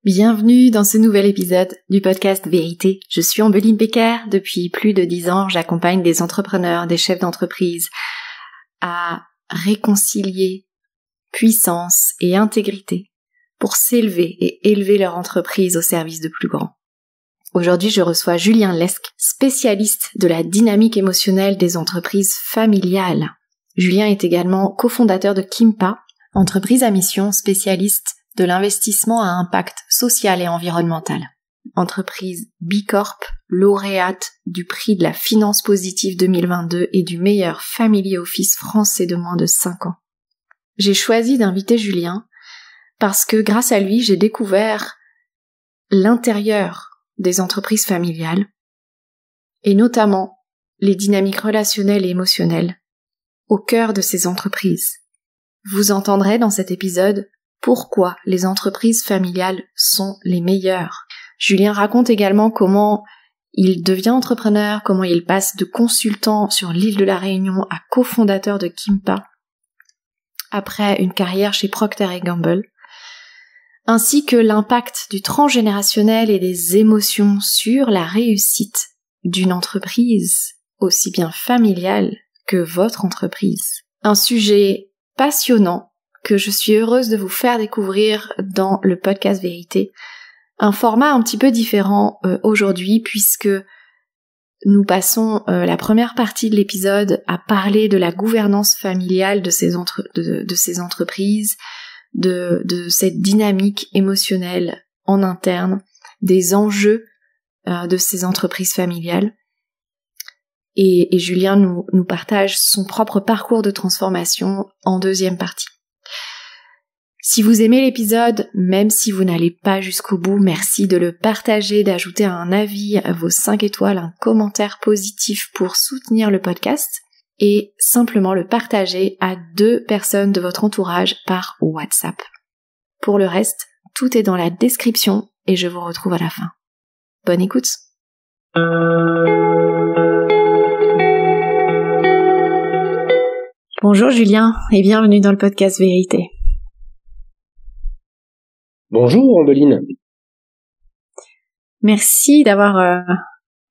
Bienvenue dans ce nouvel épisode du podcast Vérité. Je suis Ambeline Becker. Depuis plus de 10 ans, j'accompagne des entrepreneurs, des chefs d'entreprise à réconcilier puissance et intégrité pour s'élever et élever leur entreprise au service de plus grands. Aujourd'hui, je reçois Julien Lesque, spécialiste de la dynamique émotionnelle des entreprises familiales. Julien est également cofondateur de Kimpa, entreprise à mission spécialiste de l'investissement à impact social et environnemental. Entreprise B Corp, lauréate du prix de la finance positive 2022 et du meilleur family office français de moins de 5 ans. J'ai choisi d'inviter Julien parce que grâce à lui, j'ai découvert l'intérieur des entreprises familiales et notamment les dynamiques relationnelles et émotionnelles au cœur de ces entreprises. Vous entendrez dans cet épisode pourquoi les entreprises familiales sont les meilleures. Julien raconte également comment il devient entrepreneur, comment il passe de consultant sur l'île de la Réunion à cofondateur de Kimpa après une carrière chez Procter & Gamble, ainsi que l'impact du transgénérationnel et des émotions sur la réussite d'une entreprise, aussi bien familiale que votre entreprise. Un sujet passionnant que je suis heureuse de vous faire découvrir dans le podcast Vérité. Un format un petit peu différent aujourd'hui puisque nous passons la première partie de l'épisode à parler de la gouvernance familiale de ces entreprises, de cette dynamique émotionnelle en interne, des enjeux de ces entreprises familiales. Et Julien nous partage son propre parcours de transformation en deuxième partie. Si vous aimez l'épisode, même si vous n'allez pas jusqu'au bout, merci de le partager, d'ajouter un avis, vos 5 étoiles, un commentaire positif pour soutenir le podcast et simplement le partager à 2 personnes de votre entourage par WhatsApp. Pour le reste, tout est dans la description et je vous retrouve à la fin. Bonne écoute! Bonjour Julien et bienvenue dans le podcast Vérité. Bonjour Ambeline. Merci d'avoir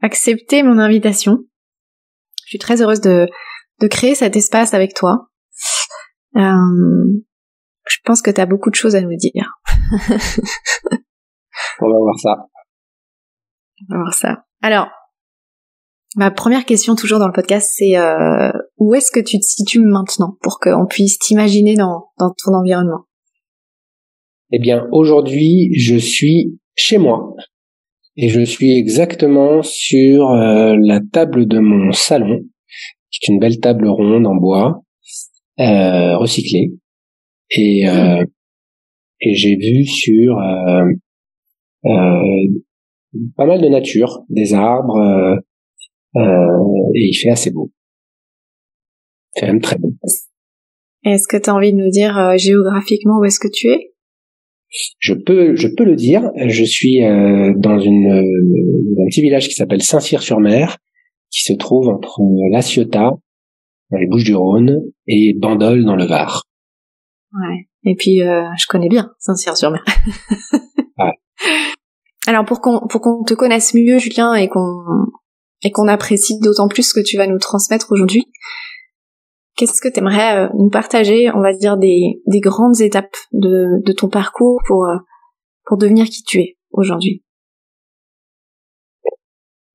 accepté mon invitation. Je suis très heureuse de créer cet espace avec toi. Je pense que tu as beaucoup de choses à nous dire. On va voir ça. Alors, ma première question toujours dans le podcast, c'est où est-ce que tu te situes maintenant pour qu'on puisse t'imaginer dans ton environnement? Eh bien, aujourd'hui, je suis chez moi et je suis exactement sur la table de mon salon, qui est une belle table ronde en bois, recyclée, et j'ai vu sur pas mal de nature, des arbres, et il fait assez beau. Il fait même très beau. Est-ce que tu as envie de nous dire géographiquement où est-ce que tu es? Je peux le dire. Je suis dans un petit village qui s'appelle Saint-Cyr-sur-Mer, qui se trouve entre La Ciotat, dans les Bouches-du-Rhône, et Bandol, dans le Var. Ouais. Et puis, je connais bien Saint-Cyr-sur-Mer. Ouais. Alors, pour qu'on te connaisse mieux, Julien, et qu'on apprécie d'autant plus ce que tu vas nous transmettre aujourd'hui, qu'est-ce que tu aimerais nous partager, on va dire, des grandes étapes de ton parcours pour devenir qui tu es aujourd'hui?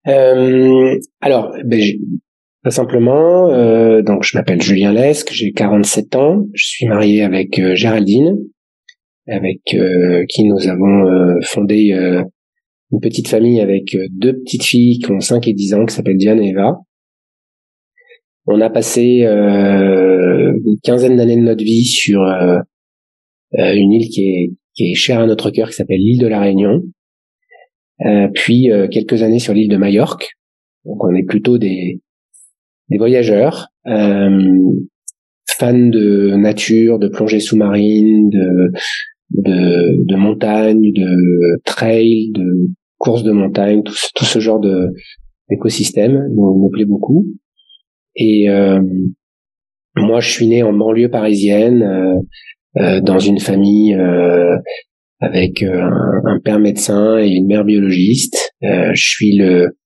Alors, très simplement, donc je m'appelle Julien Lesque, j'ai 47 ans, je suis marié avec Géraldine, avec qui nous avons fondé une petite famille avec 2 petites filles qui ont 5 et 10 ans, qui s'appellent Diane et Eva. On a passé une quinzaine d'années de notre vie sur une île qui est chère à notre cœur, qui s'appelle l'île de la Réunion. Puis quelques années sur l'île de Majorque. Donc on est plutôt des voyageurs, fans de nature, de plongée sous-marine, de montagne, de trail, de courses de montagne, tout ce genre d'écosystème nous plaît beaucoup. Et moi, je suis né en banlieue parisienne, dans une famille avec un père médecin et une mère biologiste. Je suis le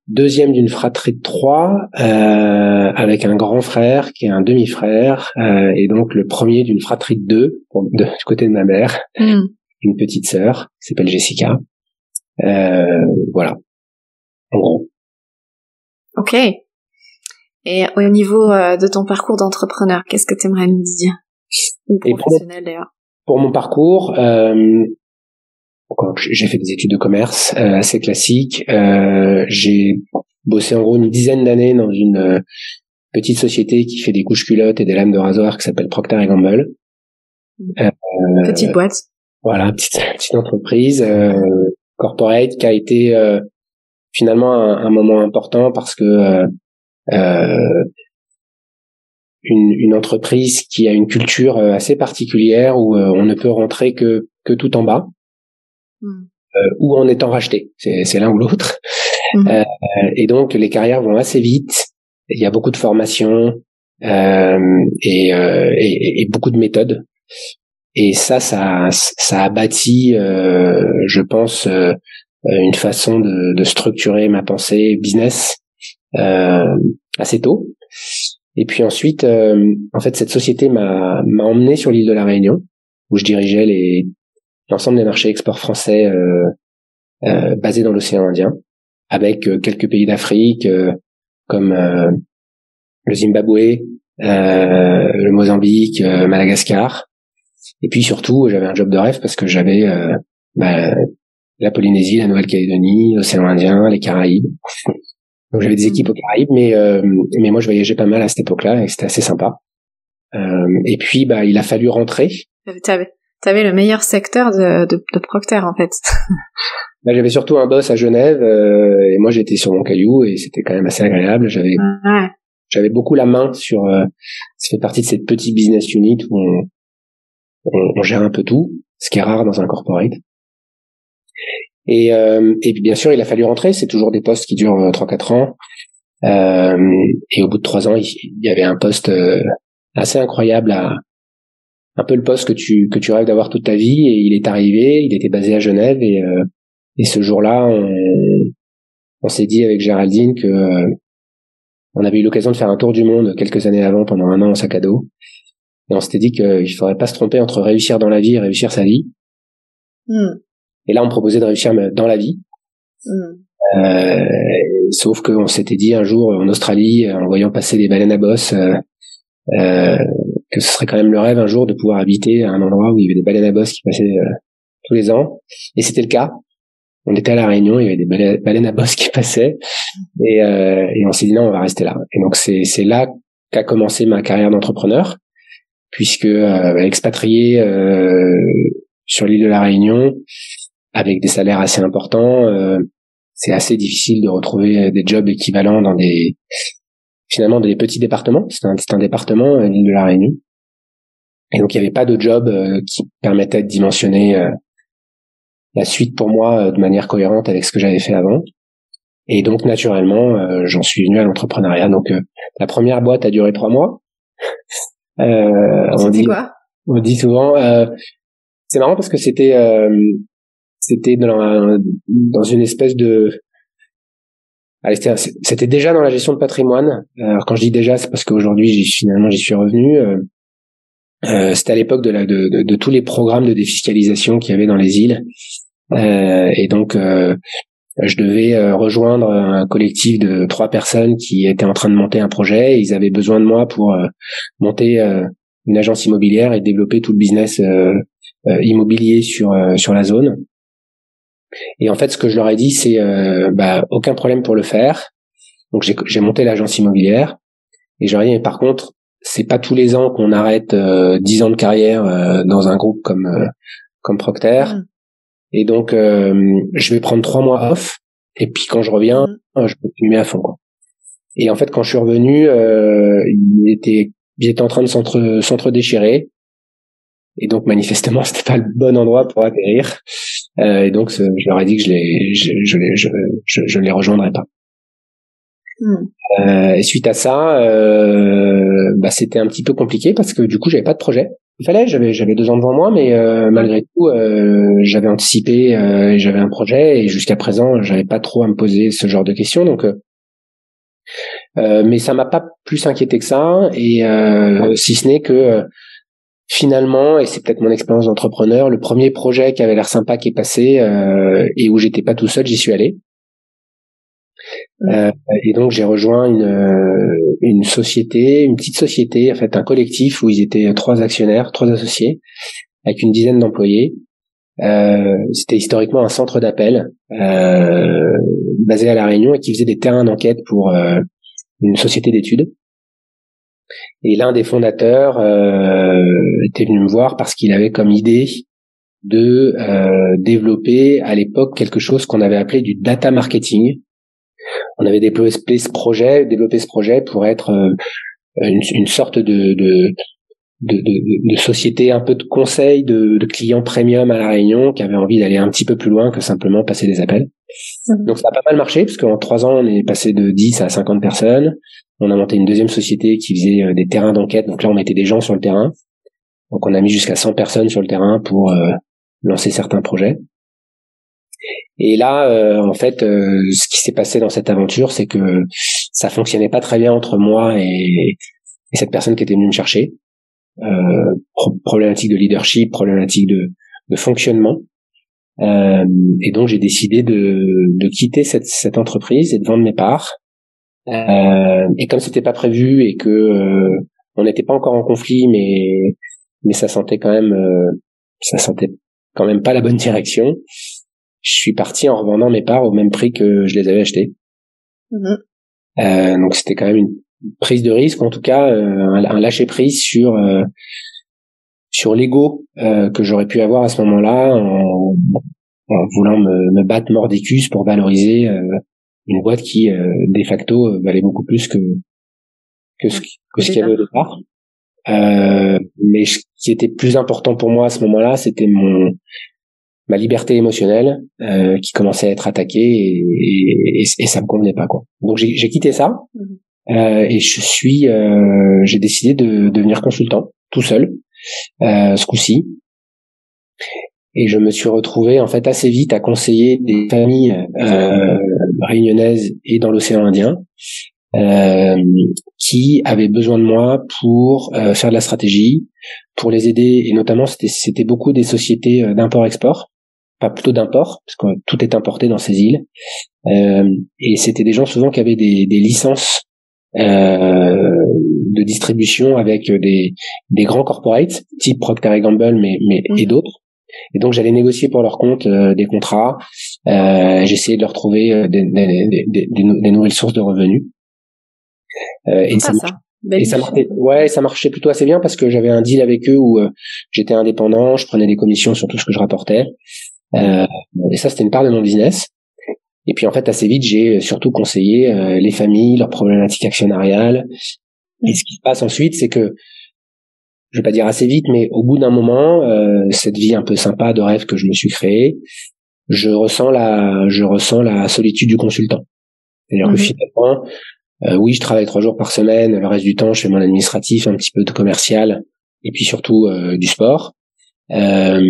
deuxième d'une fratrie de 3, avec un grand frère qui est un demi-frère, et donc le premier d'une fratrie de 2 du côté de ma mère, une petite sœur qui s'appelle Jessica. Voilà, en gros. Ok. Et au niveau de ton parcours d'entrepreneur, qu'est-ce que tu aimerais nous dire? Ou professionnel d'ailleurs. Pour mon parcours, j'ai fait des études de commerce assez classiques. J'ai bossé en gros une dizaine d'années dans une petite société qui fait des couches-culottes et des lames de rasoir qui s'appelle Procter & Gamble. Petite boîte. Voilà, petite entreprise corporate qui a été finalement un moment important parce que une entreprise qui a une culture assez particulière où on ne peut rentrer que tout en bas, ou en étant racheté. C'est l'un ou l'autre. Et donc les carrières vont assez vite. Il y a beaucoup de formations et beaucoup de méthodes. Et ça a bâti, je pense, une façon de structurer ma pensée business assez tôt. Et puis ensuite, en fait, cette société m'a emmené sur l'île de la Réunion, où je dirigeais l'ensemble des marchés export français basés dans l'océan Indien, avec quelques pays d'Afrique comme le Zimbabwe, le Mozambique, Madagascar. Et puis surtout, j'avais un job de rêve parce que j'avais la Polynésie, la Nouvelle-Calédonie, l'océan Indien, les Caraïbes. Donc j'avais des équipes aux Caraïbes, mais moi je voyageais pas mal à cette époque-là et c'était assez sympa. Et puis il a fallu rentrer. T'avais le meilleur secteur de Procter en fait. J'avais surtout un boss à Genève et moi j'étais sur mon caillou et c'était quand même assez agréable. J'avais beaucoup la main sur. Ça fait partie de cette petite business unit où on gère un peu tout, ce qui est rare dans un corporate. Et puis bien sûr, il a fallu rentrer. C'est toujours des postes qui durent 3-4 ans. Et au bout de 3 ans, il y avait un poste assez incroyable, un peu le poste que tu rêves d'avoir toute ta vie. Et il est arrivé. Il était basé à Genève. Et ce jour-là, on s'est dit avec Géraldine que on avait eu l'occasion de faire un tour du monde quelques années avant, pendant 1 an en sac à dos. Et on s'était dit qu'il faudrait pas se tromper entre réussir dans la vie et réussir sa vie. Et là, on me proposait de réussir dans la vie. Sauf qu'on s'était dit un jour en Australie, en voyant passer des baleines à bosse, que ce serait quand même le rêve un jour de pouvoir habiter à un endroit où il y avait des baleines à bosse qui passaient tous les ans. Et c'était le cas. On était à La Réunion, il y avait des baleines à bosse qui passaient. Et on s'est dit non, on va rester là. Et donc c'est là qu'a commencé ma carrière d'entrepreneur, puisque expatrié sur l'île de La Réunion, avec des salaires assez importants, c'est assez difficile de retrouver des jobs équivalents dans des petits départements. C'est un département, l'île de la Réunion. Et donc il n'y avait pas de job qui permettait de dimensionner la suite pour moi de manière cohérente avec ce que j'avais fait avant. Et donc naturellement, j'en suis venu à l'entrepreneuriat. Donc la première boîte a duré 3 mois. C'était quoi? On dit souvent. C'est marrant parce que c'était dans une espèce de. Allez, c'était déjà dans la gestion de patrimoine. Alors quand je dis déjà, c'est parce qu'aujourd'hui finalement j'y suis revenu. C'était à l'époque de tous les programmes de défiscalisation qu'il y avait dans les îles. Et donc je devais rejoindre un collectif de 3 personnes qui étaient en train de monter un projet. Et ils avaient besoin de moi pour monter une agence immobilière et développer tout le business immobilier sur la zone. Et en fait, ce que je leur ai dit, c'est aucun problème pour le faire. Donc j'ai monté l'agence immobilière et je leur ai dit, mais par contre, c'est pas tous les ans qu'on arrête 10 ans de carrière dans un groupe comme Procter. Et donc je vais prendre 3 mois off et puis quand je reviens, je peux continuer à fond, quoi. Et en fait, quand je suis revenu, ils étaient en train de s'entre-déchirer. Et donc manifestement, c'était pas le bon endroit pour atterrir. Et donc je leur ai dit que je les rejoindrais pas. Et suite à ça, c'était un petit peu compliqué parce que du coup, j'avais pas de projet. J'avais 2 ans devant moi, mais malgré tout, j'avais anticipé, et j'avais un projet, et jusqu'à présent, j'avais pas trop à me poser ce genre de questions. Donc, mais ça m'a pas plus inquiété que ça, et si ce n'est que finalement, et c'est peut-être mon expérience d'entrepreneur, le premier projet qui avait l'air sympa qui est passé et où j'étais pas tout seul, j'y suis allé. Et donc j'ai rejoint une société, une petite société, en fait un collectif où ils étaient 3 actionnaires, 3 associés, avec une dizaine d'employés. C'était historiquement un centre d'appel basé à La Réunion et qui faisait des terrains d'enquête pour une société d'études. Et l'un des fondateurs était venu me voir parce qu'il avait comme idée de développer à l'époque quelque chose qu'on avait appelé du data marketing. On avait développé ce projet pour être une sorte de société un peu de conseil de clients premium à La Réunion qui avaient envie d'aller un petit peu plus loin que simplement passer des appels. Donc ça a pas mal marché parce qu'en 3 ans on est passé de 10 à 50 personnes. On a monté une deuxième société qui faisait des terrains d'enquête. Donc là on mettait des gens sur le terrain. Donc on a mis jusqu'à 100 personnes sur le terrain pour lancer certains projets. Et là, en fait, ce qui s'est passé dans cette aventure, c'est que ça fonctionnait pas très bien entre moi et cette personne qui était venue me chercher. Problématique de leadership, problématique de fonctionnement. Et donc j'ai décidé de quitter cette entreprise et de vendre mes parts. Et comme c'était pas prévu et que on n'était pas encore en conflit, mais ça sentait quand même pas la bonne direction. Je suis parti en revendant mes parts au même prix que je les avais achetées. Donc c'était quand même une prise de risque, en tout cas un lâcher prise sur l'ego que j'aurais pu avoir à ce moment-là en voulant me battre mordicus pour valoriser une boîte qui de facto valait beaucoup plus que ce qu'il y avait au départ. Mais ce qui était plus important pour moi à ce moment-là, c'était ma liberté émotionnelle qui commençait à être attaquée et ça me convenait pas, quoi. Donc j'ai quitté ça et j'ai décidé de devenir consultant tout seul ce coup-ci, et je me suis retrouvé en fait assez vite à conseiller des familles réunionnaises et dans l'océan Indien qui avaient besoin de moi pour faire de la stratégie, pour les aider, et notamment c'était beaucoup des sociétés d'import-export, pas plutôt d'import, parce que tout est importé dans ces îles, et c'était des gens souvent qui avaient des licences de distribution avec des grands corporates type Procter & Gamble mais et d'autres, et donc j'allais négocier pour leur compte des contrats, j'essayais de leur trouver des nouvelles sources de revenus, et ça marchait plutôt assez bien parce que j'avais un deal avec eux où j'étais indépendant, je prenais des commissions sur tout ce que je rapportais, et ça c'était une part de mon business. Et puis en fait assez vite j'ai surtout conseillé les familles, leurs problématiques actionnariales. Et ce qui se passe ensuite, c'est que, je vais pas dire assez vite, mais au bout d'un moment, cette vie un peu sympa de rêve que je me suis créée, je ressens la solitude du consultant. C'est-à-dire que finalement, oui, je travaille 3 jours par semaine, le reste du temps, je fais mon administratif, un petit peu de commercial, et puis surtout du sport. Mais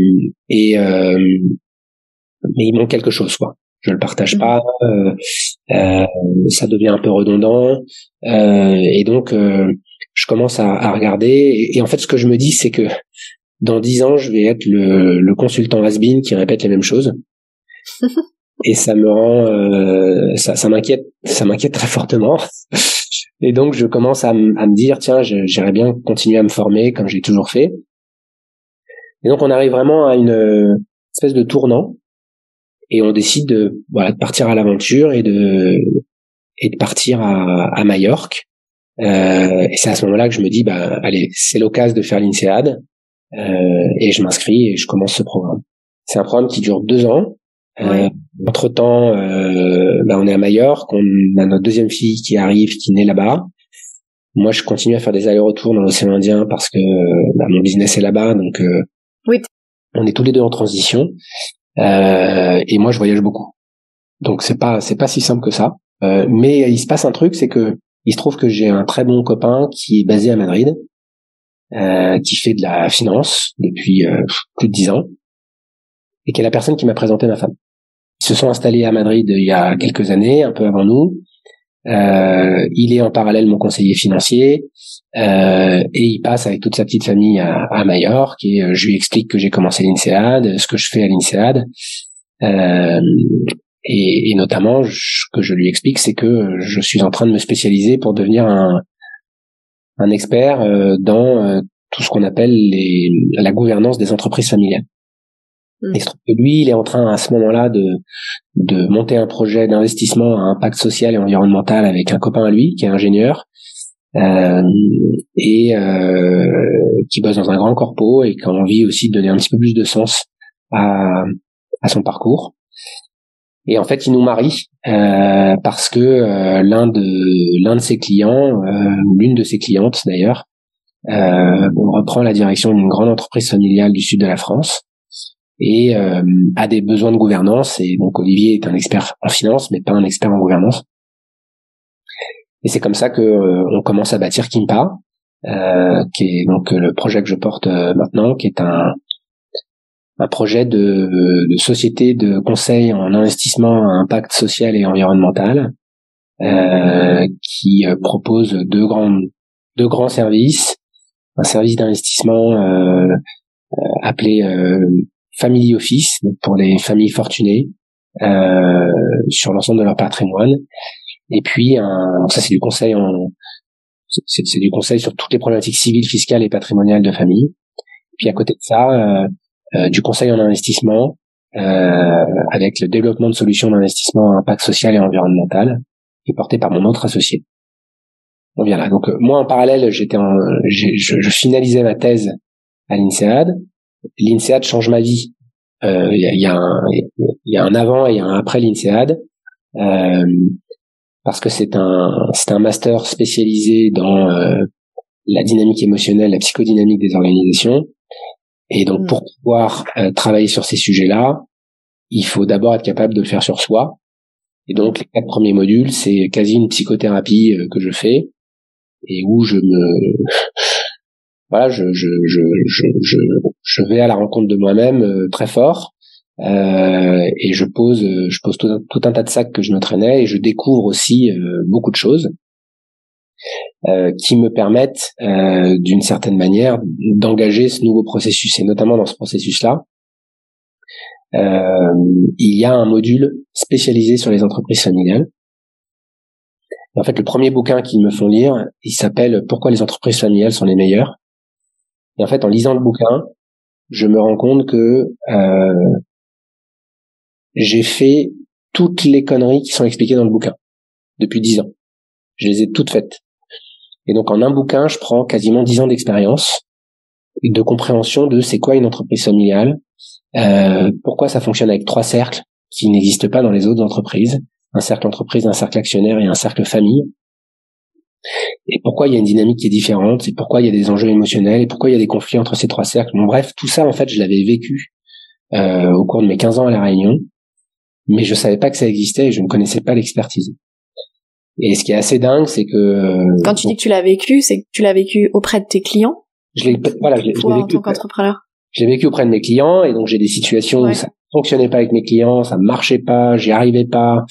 il manque quelque chose, quoi. Je le partage pas, ça devient un peu redondant, et donc je commence à regarder, et en fait ce que je me dis, c'est que dans 10 ans je vais être le consultant has-been qui répète les mêmes choses, et ça me rend ça m'inquiète très fortement. Et donc je commence à me dire, tiens, j'aimerais bien continuer à me former comme j'ai toujours fait. Et donc on arrive vraiment à une espèce de tournant. Et on décide de partir à l'aventure et de partir à Majorque. Et c'est à ce moment-là que je me dis, allez, c'est l'occasion de faire l'INSEAD. Et je m'inscris et je commence ce programme. C'est un programme qui dure 2 ans. Entre-temps, on est à Majorque, on a notre deuxième fille qui arrive, qui naît là-bas. Moi, je continue à faire des allers-retours dans l'océan Indien parce que mon business est là-bas, donc on est tous les deux en transition. Et moi je voyage beaucoup, donc c'est pas si simple que ça. Mais il se passe un truc, c'est que il se trouve que j'ai un très bon copain qui est basé à Madrid, qui fait de la finance depuis plus de 10 ans, et qui est la personne qui m'a présenté ma femme. Ils se sont installés à Madrid il y a quelques années, un peu avant nous. Il est en parallèle mon conseiller financier, et il passe avec toute sa petite famille à Majorque, et je lui explique que j'ai commencé l'INSEAD, ce que je fais à l'INSEAD, et notamment ce que je lui explique, c'est que je suis en train de me spécialiser pour devenir un expert dans tout ce qu'on appelle la gouvernance des entreprises familiales. Et il se trouve que lui, il est en train à ce moment-là de monter un projet d'investissement à impact social et environnemental avec un copain à lui qui est ingénieur, et qui bosse dans un grand corpo et qui a envie aussi de donner un petit peu plus de sens à son parcours. Et en fait, il nous marie parce que l'un de ses clients, ou l'une de ses clientes d'ailleurs, reprend la direction d'une grande entreprise familiale du sud de la France et a des besoins de gouvernance. Et donc Olivier est un expert en finance, mais pas un expert en gouvernance. Et c'est comme ça que on commence à bâtir Kimpa, qui est donc le projet que je porte maintenant, qui est un projet de société de conseil en investissement à impact social et environnemental, qui propose deux grands services. Un service d'investissement appelé Family Office, donc pour les familles fortunées, sur l'ensemble de leur patrimoine. Et puis ça c'est du conseil c'est du conseil sur toutes les problématiques civiles, fiscales et patrimoniales de famille. Puis à côté de ça, du conseil en investissement, avec le développement de solutions d'investissement à impact social et environnemental, qui est porté par mon autre associé. On vient là. Donc moi en parallèle, je finalisais ma thèse à l'INSEAD. L'INSEAD change ma vie. Il y a un avant et un après l'INSEAD, parce que c'est un master spécialisé dans la dynamique émotionnelle, la psychodynamique des organisations. Et donc pour pouvoir travailler sur ces sujets-là, il faut d'abord être capable de le faire sur soi. Et donc les 4 premiers modules, c'est quasi une psychothérapie que je fais, et où je vais à la rencontre de moi-même très fort, et je pose tout un tas de sacs que je me traînais, et je découvre aussi beaucoup de choses qui me permettent d'une certaine manière d'engager ce nouveau processus. Et notamment dans ce processus-là, il y a un module spécialisé sur les entreprises familiales. Et en fait, le premier bouquin qu'ils me font lire, il s'appelle « Pourquoi les entreprises familiales sont les meilleures ». Et en fait, en lisant le bouquin, je me rends compte que j'ai fait toutes les conneries qui sont expliquées dans le bouquin depuis 10 ans. Je les ai toutes faites. Et donc, en un bouquin, je prends quasiment 10 ans d'expérience et de compréhension de c'est quoi une entreprise familiale, pourquoi ça fonctionne avec 3 cercles qui n'existent pas dans les autres entreprises, un cercle entreprise, un cercle actionnaire et un cercle famille, et pourquoi il y a une dynamique qui est différente, et pourquoi il y a des enjeux émotionnels, et pourquoi il y a des conflits entre ces 3 cercles. Bon, bref, tout ça, en fait, je l'avais vécu au cours de mes 15 ans à La Réunion, mais je savais pas que ça existait et je ne connaissais pas l'expertise. Et ce qui est assez dingue, c'est que... Quand tu dis que tu l'as vécu, c'est que tu l'as vécu auprès de tes clients? Je l'ai vécu en tant qu'entrepreneur. Je l'ai vécu auprès de mes clients, et donc j'ai des situations où ça fonctionnait pas avec mes clients, ça marchait pas, j'y arrivais pas,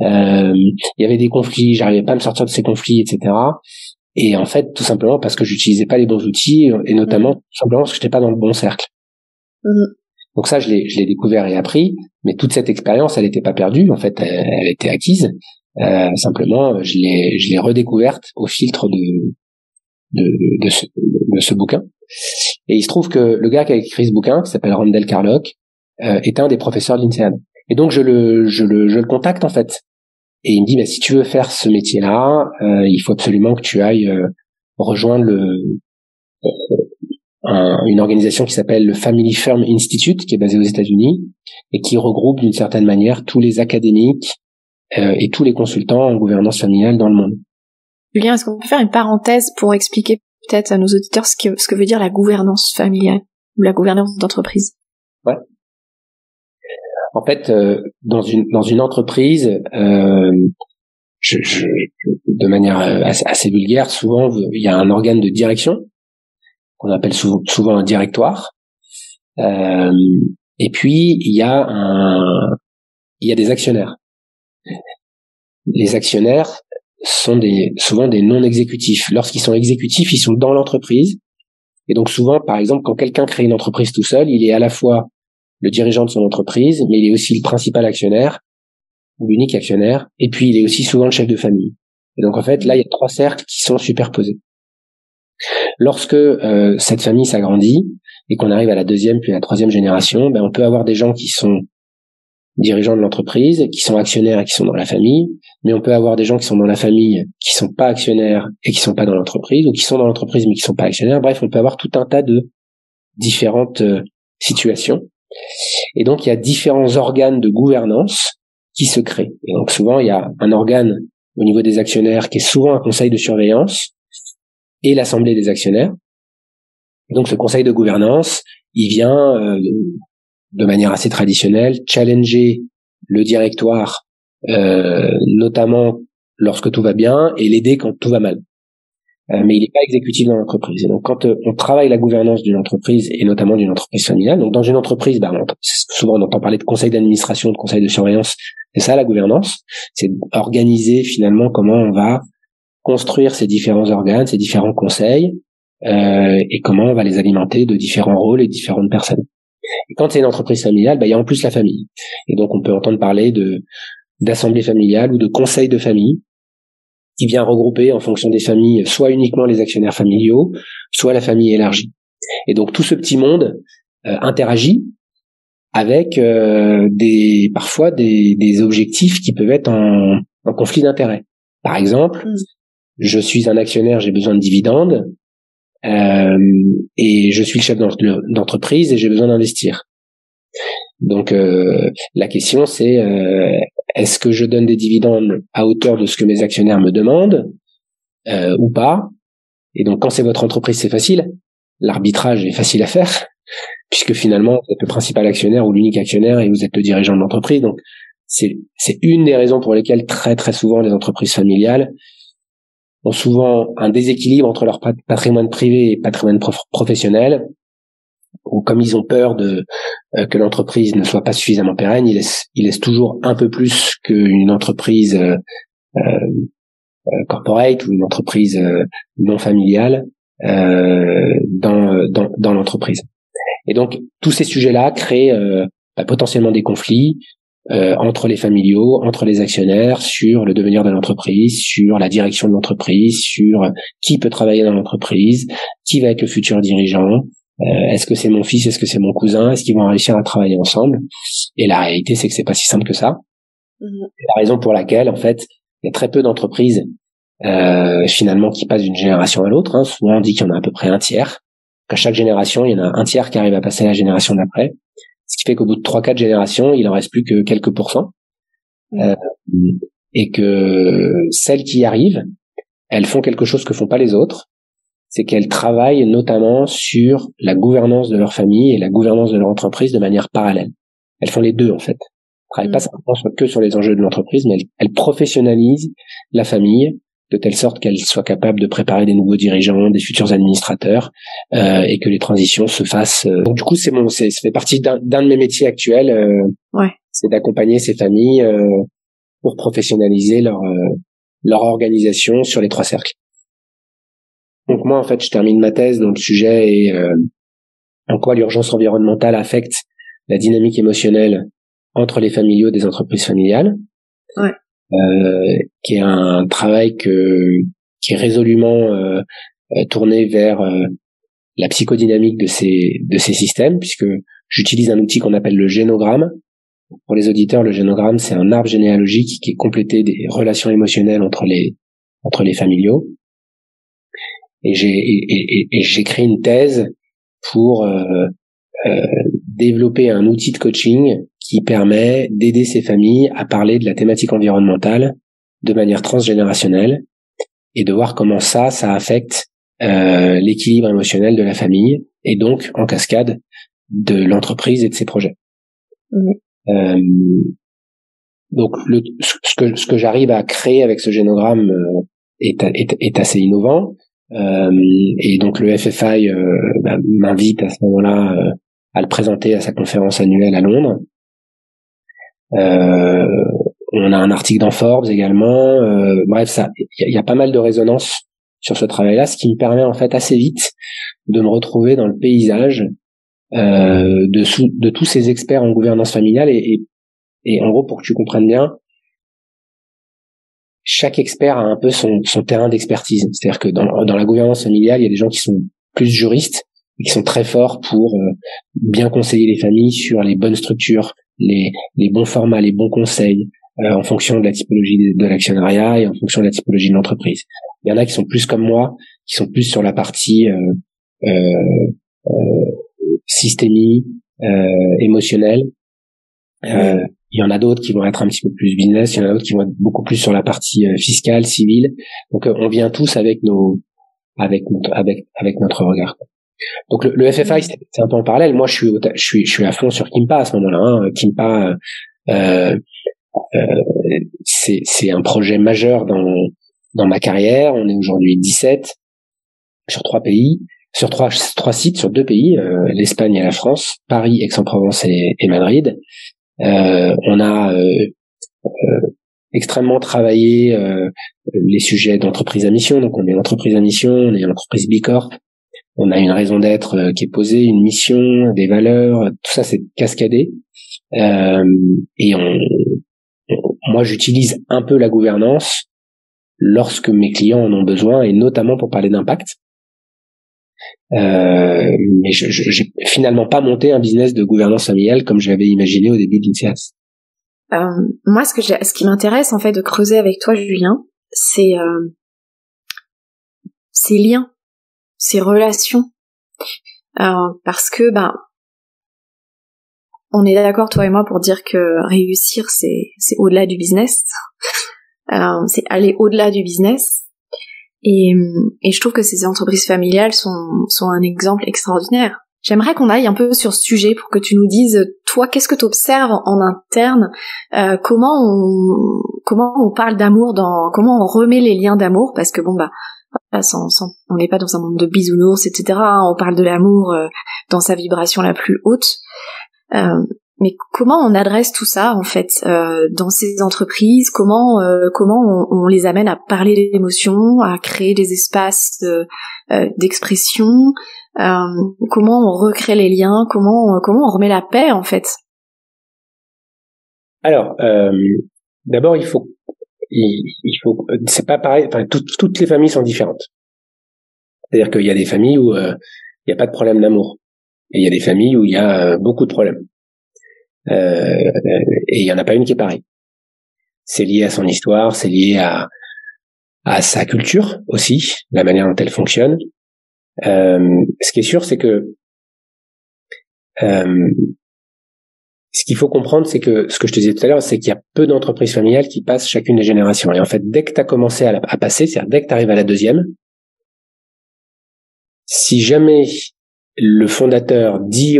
il y avait des conflits, j'arrivais pas à me sortir de ces conflits, etc. Et en fait, tout simplement parce que j'utilisais pas les bons outils, et notamment tout simplement parce que j'étais pas dans le bon cercle. Donc ça, je l'ai découvert et appris, mais toute cette expérience, elle était pas perdue, en fait, elle était acquise. Simplement, je l'ai redécouverte au filtre de ce bouquin. Et il se trouve que le gars qui a écrit ce bouquin, qui s'appelle Randall Carlock, est un des professeurs de l'INSEAD. Et donc je le contacte en fait. Et il me dit, si tu veux faire ce métier-là, il faut absolument que tu ailles rejoindre une organisation qui s'appelle le Family Firm Institute, qui est basée aux États-Unis et qui regroupe d'une certaine manière tous les académiques et tous les consultants en gouvernance familiale dans le monde. Julien, est-ce qu'on peut faire une parenthèse pour expliquer peut-être à nos auditeurs ce que veut dire la gouvernance familiale ou la gouvernance d'entreprise? Ouais. En fait, dans une entreprise, de manière assez vulgaire, souvent il y a un organe de direction qu'on appelle souvent un directoire, et puis il y a des actionnaires. Les actionnaires sont souvent des non-exécutifs. Lorsqu'ils sont exécutifs, ils sont dans l'entreprise. Et donc souvent, par exemple, quand quelqu'un crée une entreprise tout seul, il est à la fois le dirigeant de son entreprise, mais il est aussi le principal actionnaire, ou l'unique actionnaire, et puis il est aussi souvent le chef de famille. Et donc en fait, là, il y a 3 cercles qui sont superposés. Lorsque cette famille s'agrandit, et qu'on arrive à la 2e puis à la 3e génération, on peut avoir des gens qui sont dirigeants de l'entreprise, qui sont actionnaires et qui sont dans la famille, mais on peut avoir des gens qui sont dans la famille, qui sont pas actionnaires et qui sont pas dans l'entreprise, ou qui sont dans l'entreprise mais qui sont pas actionnaires. Bref, on peut avoir tout un tas de différentes situations. Et donc, il y a différents organes de gouvernance qui se créent. Et donc, souvent, il y a un organe au niveau des actionnaires qui est souvent un conseil de surveillance et l'assemblée des actionnaires. Et donc, ce conseil de gouvernance, il vient de manière assez traditionnelle, challenger le directoire, notamment lorsque tout va bien, et l'aider quand tout va mal. Mais il n'est pas exécutif dans l'entreprise. Et donc, quand on travaille la gouvernance d'une entreprise, et notamment d'une entreprise familiale, donc dans une entreprise, souvent on entend parler de conseil d'administration, de conseil de surveillance, c'est ça la gouvernance, c'est organiser finalement comment on va construire ces différents organes, ces différents conseils, et comment on va les alimenter de différents rôles et différentes personnes. Et quand c'est une entreprise familiale, il y a en plus la famille. Et donc, on peut entendre parler d'assemblée familiale ou de conseil de famille qui vient regrouper en fonction des familles, soit uniquement les actionnaires familiaux, soit la famille élargie. Et donc, tout ce petit monde interagit avec parfois des objectifs qui peuvent être en conflit d'intérêts. Par exemple, je suis un actionnaire, j'ai besoin de dividendes, et je suis le chef d'entreprise et j'ai besoin d'investir. Donc la question c'est est-ce que je donne des dividendes à hauteur de ce que mes actionnaires me demandent ou pas? Et donc quand c'est votre entreprise, c'est facile. L'arbitrage est facile à faire puisque finalement vous êtes le principal actionnaire ou l'unique actionnaire et vous êtes le dirigeant de l'entreprise. Donc c'est une des raisons pour lesquelles très très souvent les entreprises familiales ont souvent un déséquilibre entre leur patrimoine privé et patrimoine professionnel, ou comme ils ont peur que l'entreprise ne soit pas suffisamment pérenne, ils laissent toujours un peu plus qu'une entreprise corporate ou une entreprise non familiale dans l'entreprise. Et donc tous ces sujets-là créent potentiellement des conflits entre les familiaux, entre les actionnaires, sur le devenir de l'entreprise, sur la direction de l'entreprise, sur qui peut travailler dans l'entreprise, qui va être le futur dirigeant, est-ce que c'est mon fils, est-ce que c'est mon cousin, est-ce qu'ils vont réussir à travailler ensemble? Et la réalité, c'est que c'est pas si simple que ça. C'est la raison pour laquelle, en fait, il y a très peu d'entreprises finalement qui passent d'une génération à l'autre. Souvent, on dit qu'il y en a à peu près un tiers. Qu'à chaque génération, il y en a un tiers qui arrive à passer à la génération d'après. Ce qui fait qu'au bout de 3-4 générations, il en reste plus que quelques pourcents. Et que celles qui y arrivent, elles font quelque chose que font pas les autres. C'est qu'elles travaillent notamment sur la gouvernance de leur famille et la gouvernance de leur entreprise de manière parallèle. Elles font les deux, en fait. Elles travaillent pas simplement que sur les enjeux de l'entreprise, mais elles professionnalisent la famille de telle sorte qu'elles soient capables de préparer des nouveaux dirigeants, des futurs administrateurs, et que les transitions se fassent. Donc du coup, ça fait partie d'un de mes métiers actuels. C'est d'accompagner ces familles pour professionnaliser leur organisation sur les 3 cercles. Donc moi, en fait, je termine ma thèse dont le sujet est en quoi l'urgence environnementale affecte la dynamique émotionnelle entre les familiaux des entreprises familiales. Qui est un travail qui est résolument tourné vers la psychodynamique de ces systèmes, puisque j'utilise un outil qu'on appelle le génogramme. Pour les auditeurs, le génogramme, c'est un arbre généalogique qui est complété des relations émotionnelles entre les familiaux. Et j'ai créé une thèse pour développer un outil de coaching qui permet d'aider ces familles à parler de la thématique environnementale de manière transgénérationnelle et de voir comment ça affecte l'équilibre émotionnel de la famille et donc en cascade de l'entreprise et de ses projets. Donc ce que j'arrive à créer avec ce génogramme est assez innovant. Et donc le FFI m'invite à ce moment-là à le présenter à sa conférence annuelle à Londres. On a un article dans Forbes également. Bref, ça, il y a pas mal de résonance sur ce travail-là, ce qui me permet en fait assez vite de me retrouver dans le paysage de tous ces experts en gouvernance familiale et en gros, pour que tu comprennes bien, chaque expert a un peu son terrain d'expertise. C'est-à-dire que dans la gouvernance familiale, il y a des gens qui sont plus juristes et qui sont très forts pour bien conseiller les familles sur les bonnes structures, les bons formats, les bons conseils en fonction de la typologie de l'actionnariat et en fonction de la typologie de l'entreprise. Il y en a qui sont plus comme moi, qui sont plus sur la partie systémie, émotionnelle. Il y en a d'autres qui vont être un petit peu plus business, il y en a d'autres qui vont être beaucoup plus sur la partie fiscale, civile. Donc on vient tous avec notre regard. Donc le FFI c'est un peu en parallèle. Moi je suis à fond sur Kimpa à ce moment-là. Hein. Kimpa c'est un projet majeur dans ma carrière. On est aujourd'hui 17 sur 3 pays, sur 3 sites, sur 2 pays, l'Espagne et la France, Paris, Aix-en-Provence et Madrid. On a extrêmement travaillé les sujets d'entreprise à mission. Donc on est entreprise à mission, on est entreprise B Corp. On a une raison d'être qui est posée, une mission, des valeurs, tout ça c'est cascadé. Et moi j'utilise un peu la gouvernance lorsque mes clients en ont besoin et notamment pour parler d'impact. Mais j'ai finalement pas monté un business de gouvernance familiale comme j'avais imaginé au début d'Inseas. Moi, ce qui m'intéresse en fait de creuser avec toi, Julien, c'est ces liens, ces relations, parce que on est d'accord toi et moi pour dire que réussir c'est au-delà du business, c'est aller au-delà du business. Et je trouve que ces entreprises familiales sont un exemple extraordinaire. J'aimerais qu'on aille un peu sur ce sujet pour que tu nous dises, toi, qu'est-ce que tu observes en interne, comment on parle d'amour comment on remet les liens d'amour, parce que on n'est pas dans un monde de bisounours, etc. On parle de l'amour dans sa vibration la plus haute. Mais comment on adresse tout ça en fait dans ces entreprises? Comment on les amène à parler d'émotions, à créer des espaces d'expression? Comment on recrée les liens? Comment on remet la paix en fait? Alors, d'abord il faut c'est pas pareil. Enfin, toutes les familles sont différentes. C'est-à-dire qu'il y a des familles où il y a pas de problème d'amour, et il y a des familles où il y a beaucoup de problèmes. Et il y en a pas une qui est pareille. C'est lié à son histoire, c'est lié à sa culture aussi, la manière dont elle fonctionne. Ce qui est sûr, c'est que ce qu'il faut comprendre, c'est que ce que je te disais tout à l'heure, c'est qu'il y a peu d'entreprises familiales qui passent chacune des générations. Et en fait, dès que tu as commencé à passer, c'est-à-dire dès que tu arrives à la deuxième, si jamais le fondateur dit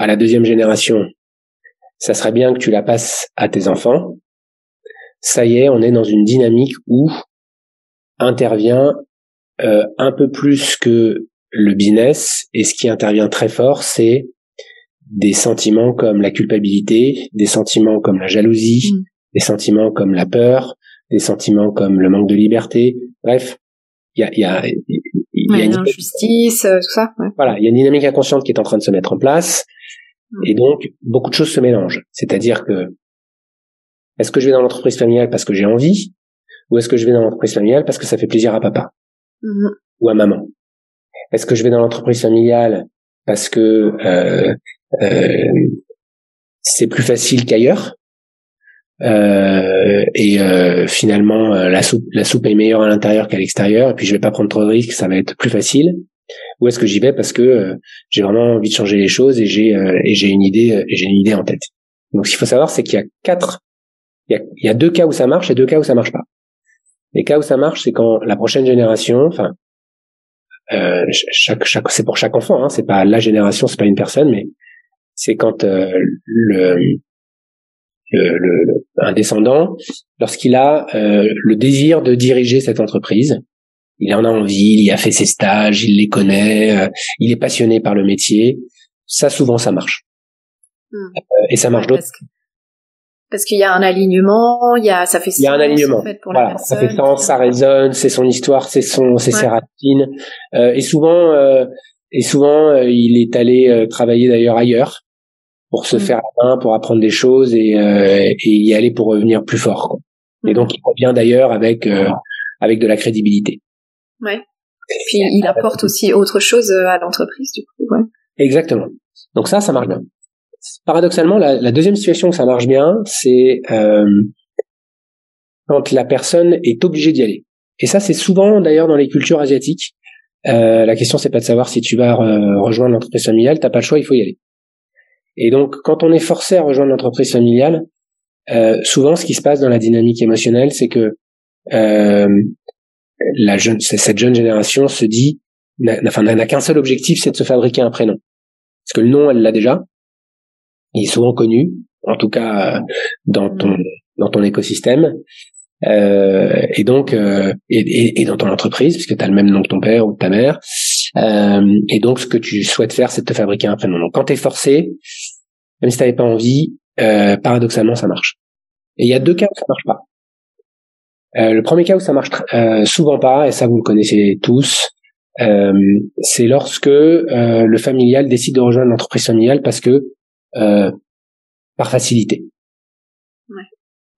à la deuxième génération ça serait bien que tu la passes à tes enfants, ça y est, on est dans une dynamique où intervient un peu plus que le business, et ce qui intervient très fort, c'est des sentiments comme la culpabilité, des sentiments comme la jalousie, des sentiments comme la peur, des sentiments comme le manque de liberté. Bref, il y a l'injustice, tout ça. Ouais. Voilà, il y a une dynamique inconsciente qui est en train de se mettre en place. Et donc, beaucoup de choses se mélangent. C'est-à-dire que, est-ce que je vais dans l'entreprise familiale parce que j'ai envie, ou est-ce que je vais dans l'entreprise familiale parce que ça fait plaisir à papa ou à maman? Est-ce que je vais dans l'entreprise familiale parce que c'est plus facile qu'ailleurs, et finalement la soupe est meilleure à l'intérieur qu'à l'extérieur, et puis je vais pas prendre trop de risques, ça va être plus facile? Ou est-ce que j'y vais parce que j'ai vraiment envie de changer les choses et j'ai une idée en tête? Donc, ce qu'il faut savoir, c'est qu'il y a 2 cas où ça marche et 2 cas où ça marche pas. Les cas où ça marche, c'est quand la prochaine génération, c'est pour chaque enfant, hein, c'est pas la génération, c'est pas une personne, mais c'est quand un descendant, lorsqu'il a le désir de diriger cette entreprise, il en a envie, il y a fait ses stages, il les connaît, il est passionné par le métier, ça souvent ça marche. Et ça marche d'autres. Parce qu'il y a un alignement, ça fait sens. Il y a un alignement. En fait, pour la personne, ça fait sens, ça résonne, c'est son histoire, c'est ses racines. Et souvent, il est allé travailler d'ailleurs ailleurs pour se faire la main, pour apprendre des choses et y aller pour revenir plus fort, quoi. Et donc il revient d'ailleurs avec de la crédibilité. Ouais. Puis il apporte aussi autre chose à l'entreprise, du coup. Ouais. Exactement. Donc ça marche bien. Paradoxalement, la deuxième situation où ça marche bien, c'est quand la personne est obligée d'y aller. Et ça, c'est souvent d'ailleurs dans les cultures asiatiques. La question, c'est pas de savoir si tu vas rejoindre l'entreprise familiale, t'as pas le choix, il faut y aller. Et donc, quand on est forcé à rejoindre l'entreprise familiale, souvent, ce qui se passe dans la dynamique émotionnelle, c'est que cette jeune génération se dit, n'a qu'un seul objectif, c'est de se fabriquer un prénom. Parce que le nom, elle l'a déjà. Il est souvent connu, en tout cas dans ton écosystème, et donc et dans ton entreprise, puisque tu as le même nom que ton père ou de ta mère, et donc ce que tu souhaites faire, c'est de te fabriquer un prénom. Donc quand t'es forcé, même si t'avais pas envie, paradoxalement ça marche. Et il y a deux cas où ça marche pas. Le premier cas où ça marche souvent pas, et ça vous le connaissez tous, c'est lorsque le familial décide de rejoindre l'entreprise familiale parce que par facilité. Ouais.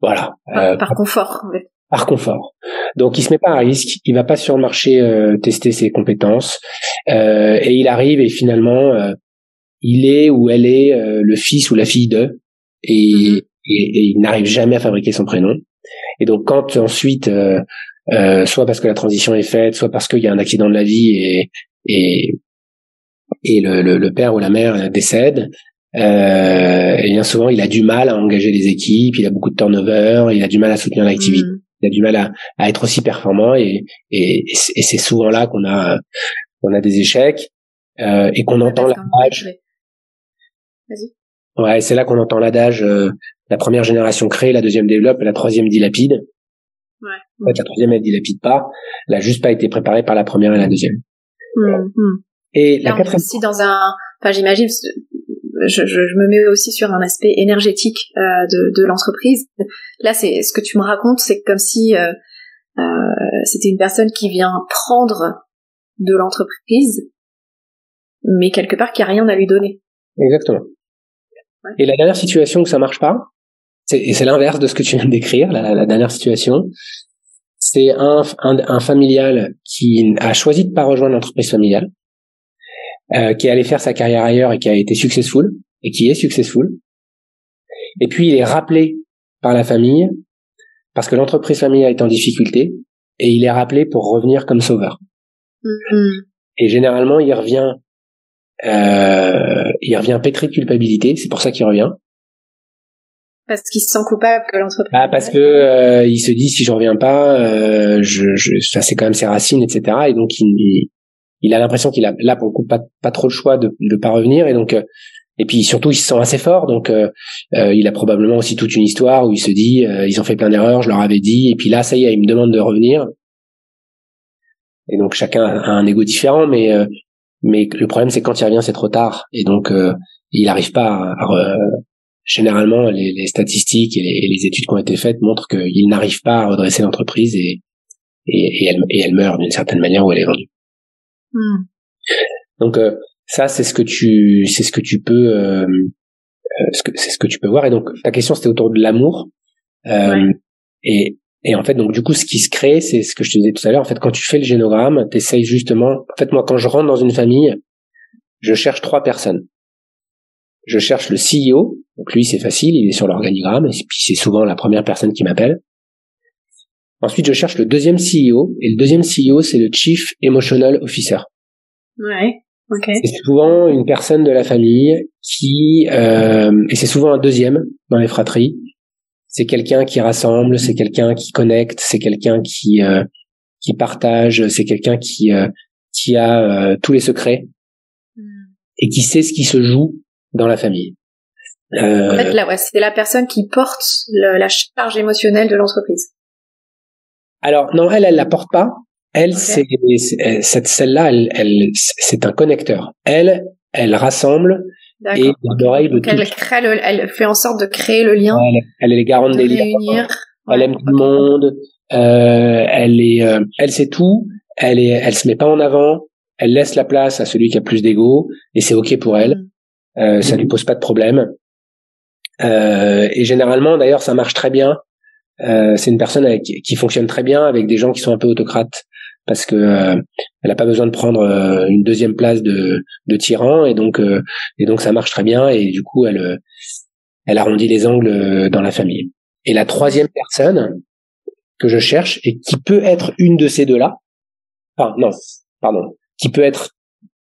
Voilà. Par confort, en fait. Par confort. Donc il se met pas à risque, il va pas sur le marché tester ses compétences, et il arrive et finalement il est ou elle est le fils ou la fille de, et il n'arrive jamais à fabriquer son prénom. Et donc quand ensuite, soit parce que la transition est faite, soit parce qu'il y a un accident de la vie et le père ou la mère décède, et bien souvent il a du mal à engager les équipes, il a beaucoup de turnover, il a du mal à soutenir l'activité, il a du mal à être aussi performant, et c'est souvent là qu'on a des échecs, et qu'on entend l'adage. Vas-y. Ouais, c'est là qu'on entend l'adage, la première génération crée, la deuxième développe, la troisième dilapide. Ouais. En fait, la troisième elle dilapide pas, elle a juste pas été préparée par la première et la deuxième. Et là, la quatrième, aussi j'imagine, je me mets aussi sur un aspect énergétique de l'entreprise. Là, c'est ce que tu me racontes, c'est comme si c'était une personne qui vient prendre de l'entreprise, mais quelque part qui a rien à lui donner. Exactement. Ouais. Et la dernière situation où ça marche pas, c'est l'inverse de ce que tu viens de décrire. La dernière situation, c'est un familial qui a choisi de pas rejoindre l'entreprise familiale, qui est allé faire sa carrière ailleurs et qui a été successful, et qui est successful. Et puis il est rappelé par la famille parce que l'entreprise familiale est en difficulté, et il est rappelé pour revenir comme sauveur. Et généralement il revient pétri de culpabilité, c'est pour ça qu'il revient. Parce qu'il se sent coupable que l'entreprise. Parce que il se dit, si je reviens pas, ça c'est quand même ses racines, etc. Et donc il a l'impression qu'il a là pour le coup pas trop le choix de pas revenir, et donc et puis surtout il se sent assez fort, donc il a probablement aussi toute une histoire où il se dit ils ont fait plein d'erreurs, je leur avais dit, et puis là ça y est, ils me demandent de revenir. Et donc chacun a un ego différent, mais le problème c'est que quand il revient c'est trop tard, et donc il arrive pas généralement les statistiques et les études qui ont été faites montrent qu'il n'arrive pas à redresser l'entreprise, et elle meurt d'une certaine manière où elle est vendue. Donc ça c'est ce que tu peux voir. Et donc ta question c'était autour de l'amour, et en fait donc du coup ce qui se crée, c'est ce que je te disais tout à l'heure. En fait, quand tu fais le génogramme, t'essayes justement, en fait moi quand je rentre dans une famille, je cherche 3 personnes. Je cherche le CEO, donc lui c'est facile, il est sur l'organigramme, et puis c'est souvent la première personne qui m'appelle. Ensuite je cherche le deuxième CEO, et le deuxième CEO c'est le Chief Emotional Officer. Ouais, ok. C'est souvent une personne de la famille qui, et c'est souvent un deuxième dans les fratries, c'est quelqu'un qui rassemble, c'est quelqu'un qui connecte, c'est quelqu'un qui partage, c'est quelqu'un qui a tous les secrets, et qui sait ce qui se joue dans la famille. En fait, là, ouais, c'est la personne qui porte la charge émotionnelle de l'entreprise. Alors non, elle la porte pas. Elle, Okay. celle-là, c'est un connecteur. Elle rassemble et l'oreille de tout. Elle fait en sorte de créer le lien. Elle est garante de des liens. Réunir. Elle aime tout le monde. Elle sait tout. Elle se met pas en avant. Elle laisse la place à celui qui a plus d'ego et c'est ok pour elle. Ça lui pose pas de problème. Et généralement, d'ailleurs, ça marche très bien. C'est une personne qui fonctionne très bien avec des gens qui sont un peu autocrates parce que elle a pas besoin de prendre une deuxième place de tyran et donc ça marche très bien et du coup elle arrondit les angles dans la famille. Et la troisième personne que je cherche et qui peut être une de ces deux-là, qui peut être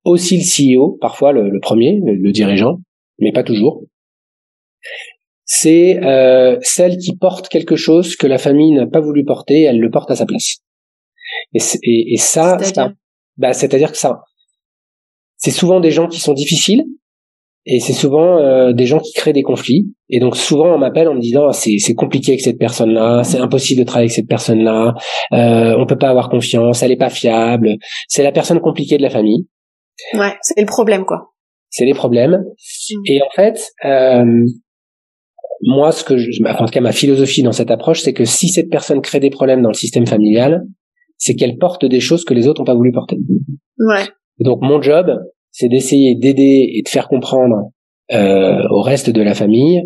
aussi le CEO, parfois le premier, le dirigeant, mais pas toujours. C'est celle qui porte quelque chose que la famille n'a pas voulu porter, elle le porte à sa place. Et ça, c'est-à-dire que ça, c'est souvent des gens qui sont difficiles et c'est souvent des gens qui créent des conflits. Et donc souvent on m'appelle en me disant c'est compliqué avec cette personne-là, c'est impossible de travailler avec cette personne-là, on peut pas avoir confiance, elle est pas fiable. C'est la personne compliquée de la famille. Ouais, c'est le problème quoi. C'est les problèmes. Et en fait. Moi, en tout cas, ma philosophie dans cette approche, c'est que si cette personne crée des problèmes dans le système familial, c'est qu'elle porte des choses que les autres n'ont pas voulu porter. Ouais. Et donc, mon job, c'est d'essayer d'aider et de faire comprendre au reste de la famille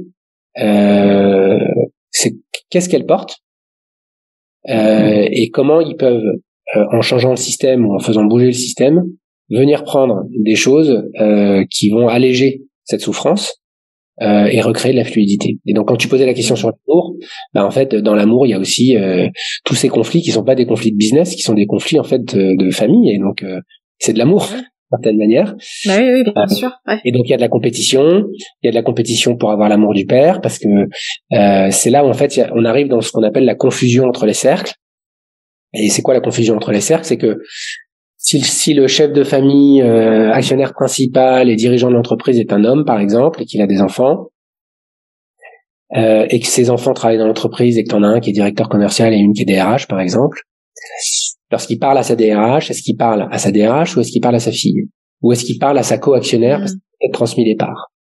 c'est qu'est-ce qu'elle porte et comment ils peuvent, en changeant le système ou en faisant bouger le système, venir prendre des choses qui vont alléger cette souffrance. Et recréer de la fluidité. Et donc quand tu posais la question sur l'amour, en fait dans l'amour il y a aussi tous ces conflits qui sont pas des conflits de business, qui sont des conflits en fait de famille. Et donc c'est de l'amour d'une certaine manière. Bah oui, bien sûr. Ouais. Et donc il y a de la compétition, pour avoir l'amour du père, parce que c'est là où en fait on arrive dans ce qu'on appelle la confusion entre les cercles. Et c'est quoi la confusion entre les cercles? C'est que si le chef de famille, actionnaire principal et dirigeant de l'entreprise est un homme, par exemple, et qu'il a des enfants, et que ses enfants travaillent dans l'entreprise et que t'en as un qui est directeur commercial et une qui est DRH, par exemple, lorsqu'il parle à sa DRH, est-ce qu'il parle à sa DRH ou est-ce qu'il parle à sa fille? Ou est-ce qu'il parle à sa co-actionnaire parce qu'il a transmis les parts?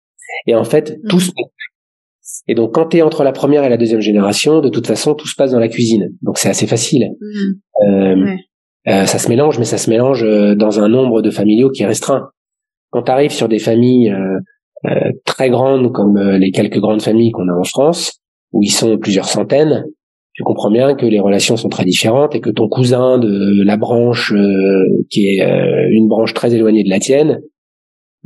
Et en fait, tout se passe. Et donc, quand t'es entre la première et la deuxième génération, de toute façon, tout se passe dans la cuisine. Donc, c'est assez facile. Ça se mélange, mais ça se mélange dans un nombre de familiaux qui est restreint. Quand tu arrives sur des familles très grandes, comme les quelques grandes familles qu'on a en France, où ils sont plusieurs centaines, tu comprends bien que les relations sont très différentes et que ton cousin de la branche, qui est une branche très éloignée de la tienne,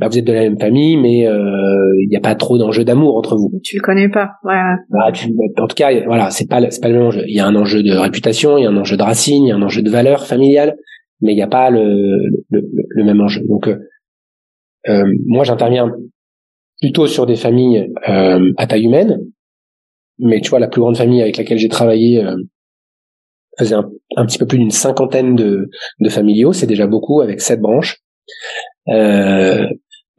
vous êtes de la même famille, mais il n'y a pas trop d'enjeu d'amour entre vous. Tu le connais pas, ouais. En tout cas, voilà, c'est pas le même enjeu. Il y a un enjeu de réputation, il y a un enjeu de racine, il y a un enjeu de valeur familiale, mais il n'y a pas le même enjeu. Donc, moi, j'interviens plutôt sur des familles à taille humaine, mais tu vois, la plus grande famille avec laquelle j'ai travaillé faisait un petit peu plus d'une cinquantaine de familiaux, c'est déjà beaucoup avec 7 branches.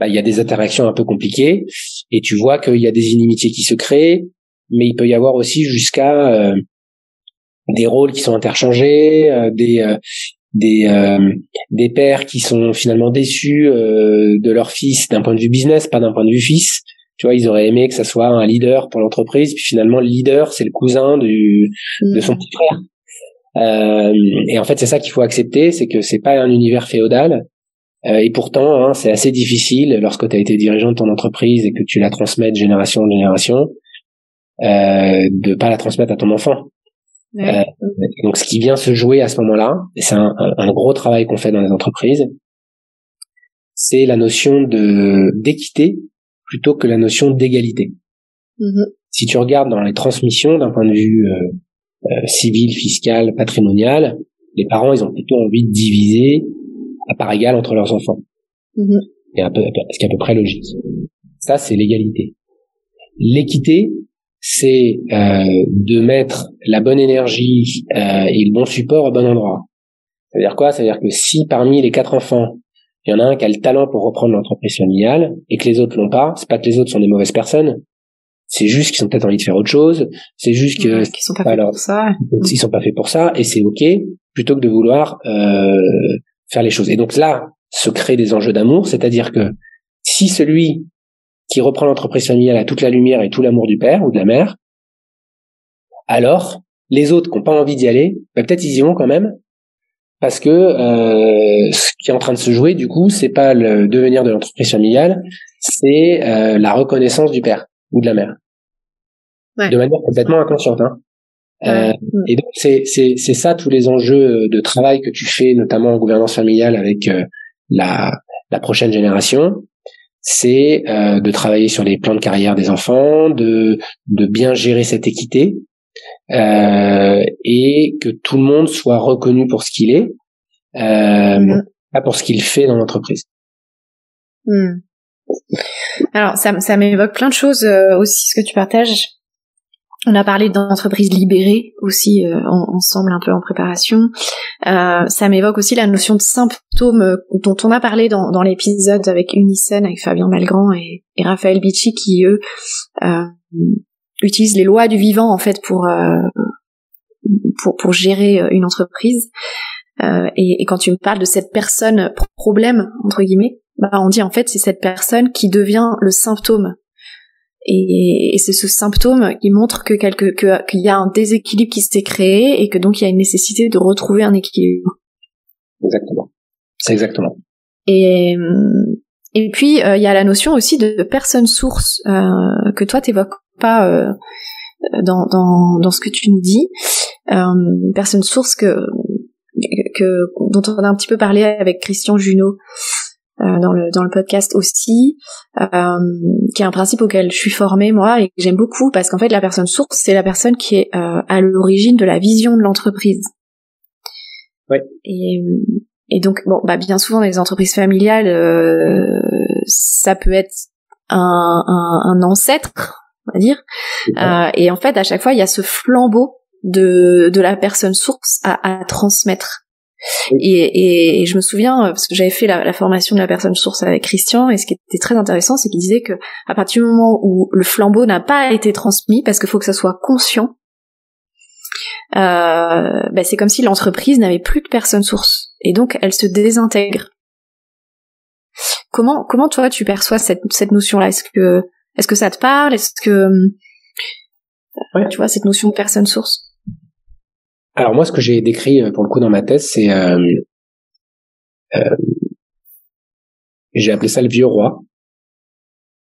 Il y a des interactions un peu compliquées et tu vois qu'il y a des inimitiés qui se créent, mais il peut y avoir aussi jusqu'à des rôles qui sont interchangés, des pères qui sont finalement déçus de leur fils d'un point de vue business, pas d'un point de vue fils. Tu vois, ils auraient aimé que ça soit un leader pour l'entreprise, puis finalement le leader c'est le cousin de son petit frère. Et en fait c'est ça qu'il faut accepter, c'est que c'est pas un univers féodal. Et pourtant, c'est assez difficile lorsque tu as été dirigeant de ton entreprise et que tu la transmets de génération en génération, de pas la transmettre à ton enfant. Ouais. Donc, ce qui vient se jouer à ce moment-là, et c'est un gros travail qu'on fait dans les entreprises, c'est la notion d'équité plutôt que la notion d'égalité. Si tu regardes dans les transmissions d'un point de vue civil, fiscal, patrimonial, les parents, ils ont plutôt envie de diviser à part égale entre leurs enfants. Et ce qui est à peu près logique. Ça, c'est l'égalité. L'équité, c'est de mettre la bonne énergie et le bon support au bon endroit. Ça veut dire quoi? Ça veut dire que si parmi les 4 enfants, il y en a un qui a le talent pour reprendre l'entreprise familiale et que les autres l'ont pas, c'est pas que les autres sont des mauvaises personnes, C'est juste qu'ils ont peut-être envie de faire autre chose. C'est juste que qu'ils sont pas faits pour ça. Ils sont pas faits pour ça, et c'est ok, plutôt que de vouloir faire les choses. Et donc là se créent des enjeux d'amour, c'est-à-dire que si celui qui reprend l'entreprise familiale a toute la lumière et tout l'amour du père ou de la mère, alors les autres qui n'ont pas envie d'y aller, peut-être ils y vont quand même, parce que ce qui est en train de se jouer, du coup, c'est pas le devenir de l'entreprise familiale, c'est la reconnaissance du père ou de la mère, de manière complètement inconsciente. Et donc c'est ça tous les enjeux de travail que tu fais, notamment en gouvernance familiale avec la prochaine génération. C'est de travailler sur les plans de carrière des enfants, de bien gérer cette équité, et que tout le monde soit reconnu pour ce qu'il est, pas pour ce qu'il fait dans l'entreprise. Alors ça m'évoque plein de choses aussi, ce que tu partages. On a parlé d'entreprise libérée aussi ensemble un peu en préparation. Ça m'évoque aussi la notion de symptômes dont on a parlé dans l'épisode avec Unison, avec Fabien Malgrand et Raphaël Bicci, qui eux utilisent les lois du vivant en fait pour gérer une entreprise. Et quand tu me parles de cette personne problème entre guillemets, on dit en fait c'est cette personne qui devient le symptôme. Et c'est ce symptôme qui montre qu'il y a un déséquilibre qui s'est créé et que donc il y a une nécessité de retrouver un équilibre. Exactement. C'est exactement. Et puis il y a la notion aussi de personne source que toi t'évoques pas dans ce que tu nous dis. Personne source dont on a un petit peu parlé avec Christian Junot. Dans le podcast aussi, qui est un principe auquel je suis formée moi et que j'aime beaucoup parce qu'en fait la personne source c'est la personne qui est à l'origine de la vision de l'entreprise. Ouais. Et donc bien souvent dans les entreprises familiales ça peut être un ancêtre on va dire, et en fait à chaque fois il y a ce flambeau de la personne source à transmettre. Et je me souviens parce que j'avais fait la formation de la personne source avec Christian et ce qui était très intéressant c'est qu'il disait que à partir du moment où le flambeau n'a pas été transmis parce qu'il faut que ça soit conscient, c'est comme si l'entreprise n'avait plus de personne source et donc elle se désintègre. Comment toi tu perçois cette notion-là? Est-ce que ça te parle? Est-ce que tu vois cette notion de personne source? Alors moi, ce que j'ai décrit pour le coup dans ma thèse, c'est j'ai appelé ça le vieux roi.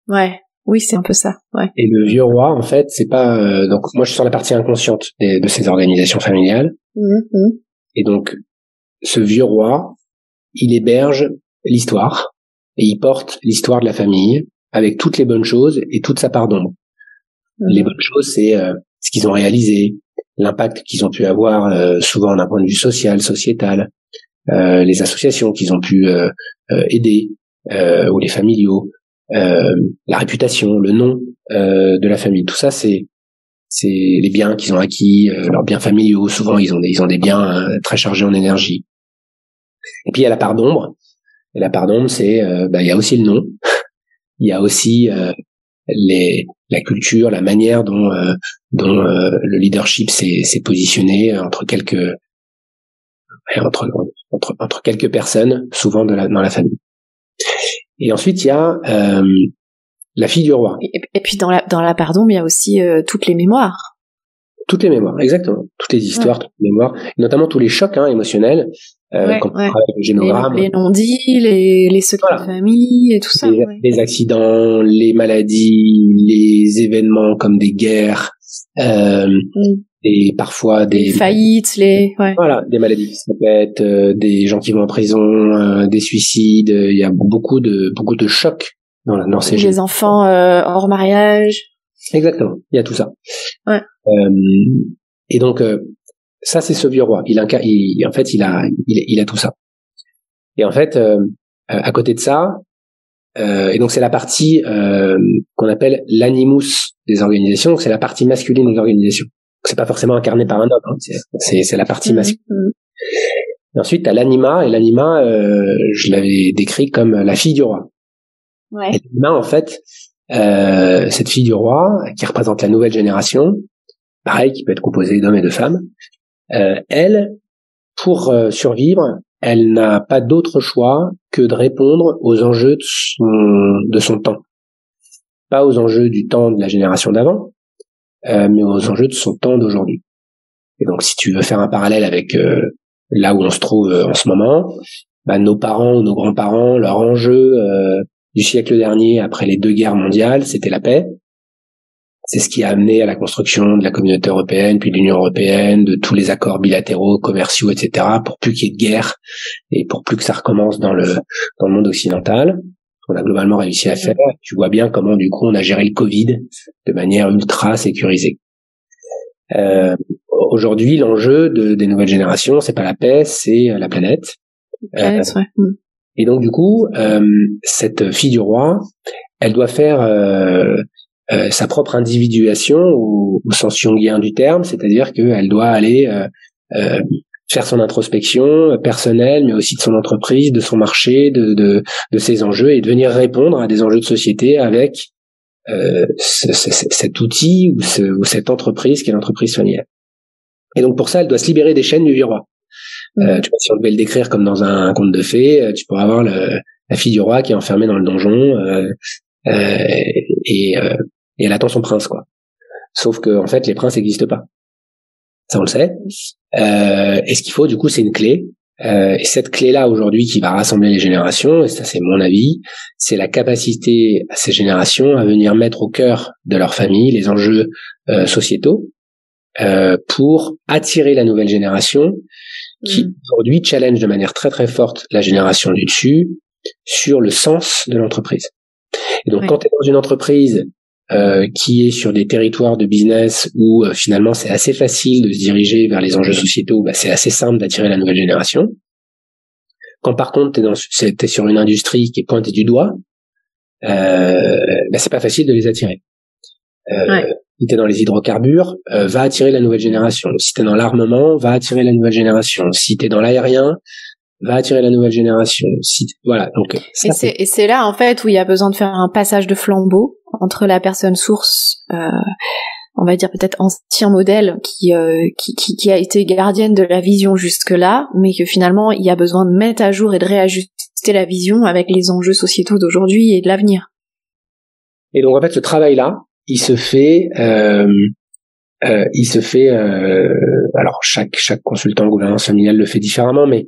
Ouais, oui, c'est un peu ça. Ouais. Et le vieux roi, en fait, c'est pas donc moi je suis sur la partie inconsciente de ces organisations familiales. Et donc ce vieux roi, il héberge l'histoire et il porte l'histoire de la famille avec toutes les bonnes choses et toute sa part d'ombre. Les bonnes choses, c'est ce qu'ils ont réalisé, l'impact qu'ils ont pu avoir souvent d'un point de vue social, sociétal, les associations qu'ils ont pu aider, ou les familiaux, la réputation, le nom de la famille. Tout ça, c'est les biens qu'ils ont acquis, leurs biens familiaux. Souvent, ils ont des biens très chargés en énergie. Et puis il y a la part d'ombre. Et la part d'ombre, c'est il y a aussi le nom. Il y a aussi la culture, la manière dont le leadership s'est positionné entre quelques personnes, souvent dans la famille. Et ensuite il y a la fille du roi. Et puis dans la pardon, il y a aussi toutes les mémoires. Toutes les mémoires, exactement. Toutes les histoires, toutes les mémoires, notamment tous les chocs émotionnels. Quand on travaille avec le génogramme, les non-dits, les secrets de famille et tout ça. Les accidents, les maladies, les événements comme des guerres, et parfois des faillites, des maladies qui se répètent, des gens qui vont en prison, des suicides. Il y a beaucoup de chocs dans ces les enfants hors mariage. Exactement, il y a tout ça. Et donc ça, c'est ce vieux roi. Il a tout ça. Et en fait, à côté de ça, et donc c'est la partie qu'on appelle l'animus des organisations. Donc c'est la partie masculine des organisations. Donc c'est pas forcément incarné par un homme. C'est la partie masculine. Et ensuite, t'as l'anima. Et l'anima, je l'avais décrit comme la fille du roi. Et l'anima, en fait, cette fille du roi, qui représente la nouvelle génération, pareil, qui peut être composée d'hommes et de femmes, elle, pour survivre, elle n'a pas d'autre choix que de répondre aux enjeux de son temps. Pas aux enjeux du temps de la génération d'avant, mais aux enjeux de son temps d'aujourd'hui. Et donc, si tu veux faire un parallèle avec là où on se trouve en ce moment, nos parents ou nos grands-parents, leur enjeu du siècle dernier, après les 2 guerres mondiales, c'était la paix. C'est ce qui a amené à la construction de la communauté européenne, puis de l'Union européenne, de tous les accords bilatéraux, commerciaux, etc., pour plus qu'il y ait de guerre et pour plus que ça recommence dans le monde occidental. On a globalement réussi à faire. Tu vois bien comment, du coup, on a géré le Covid de manière ultra sécurisée. Aujourd'hui, l'enjeu des nouvelles générations, c'est pas la paix, c'est la planète. Ouais. Et donc, du coup, cette fille du roi, elle doit faire sa propre individuation au sens jungien du terme, c'est-à-dire qu'elle doit aller faire son introspection personnelle, mais aussi de son entreprise, de son marché, de ses enjeux, et de venir répondre à des enjeux de société avec cet outil ou cette entreprise qui est l'entreprise familiale. Et donc pour ça, elle doit se libérer des chaînes du vieux roi. Tu vois, si on devait le décrire comme dans un conte de fées, tu pourrais avoir la fille du roi qui est enfermée dans le donjon et elle attend son prince, quoi. Sauf que en fait, les princes n'existent pas. Ça, on le sait. Et ce qu'il faut, du coup, c'est une clé. Et cette clé-là, aujourd'hui, qui va rassembler les générations, et ça, c'est mon avis, c'est la capacité à ces générations à venir mettre au cœur de leur famille les enjeux sociétaux pour attirer la nouvelle génération qui, aujourd'hui, challenge de manière très, très forte la génération du dessus sur le sens de l'entreprise. Et donc, quand tu es dans une entreprise qui est sur des territoires de business où finalement c'est assez facile de se diriger vers les enjeux sociétaux, c'est assez simple d'attirer la nouvelle génération. Quand par contre t'es sur une industrie qui est pointée du doigt, c'est pas facile de les attirer. Si t'es dans les hydrocarbures, va attirer la nouvelle génération. Si t'es dans l'armement, va attirer la nouvelle génération. Si t'es dans l'aérien, va attirer la nouvelle génération. Voilà. Donc ça, et c'est là en fait où il y a besoin de faire un passage de flambeau entre la personne source, on va dire peut-être ancien modèle qui a été gardienne de la vision jusque-là, mais que finalement il y a besoin de mettre à jour et de réajuster la vision avec les enjeux sociétaux d'aujourd'hui et de l'avenir. Et donc en fait ce travail-là, il se fait alors chaque consultant en gouvernance familiale le fait différemment, mais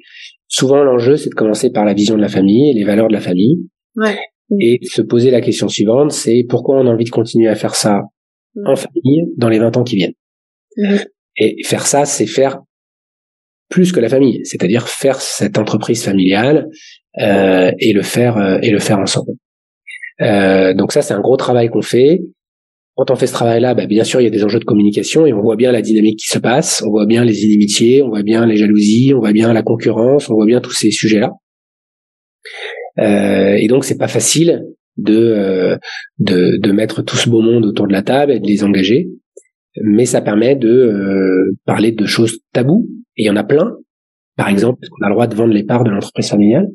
souvent l'enjeu c'est de commencer par la vision de la famille et les valeurs de la famille. Ouais. Et se poser la question suivante, c'est pourquoi on a envie de continuer à faire ça en famille dans les 20 ans qui viennent. Et faire ça, c'est faire plus que la famille, c'est-à-dire faire cette entreprise familiale et le faire ensemble. Donc ça, c'est un gros travail qu'on fait. Quand on fait ce travail-là, bien sûr, il y a des enjeux de communication et on voit bien la dynamique qui se passe, on voit bien les inimitiés, on voit bien les jalousies, on voit bien la concurrence, on voit bien tous ces sujets-là. Et donc c'est pas facile de mettre tout ce beau monde autour de la table et de les engager, mais ça permet de parler de choses taboues, et il y en a plein. Par exemple, est-ce qu'on a le droit de vendre les parts de l'entreprise familiale?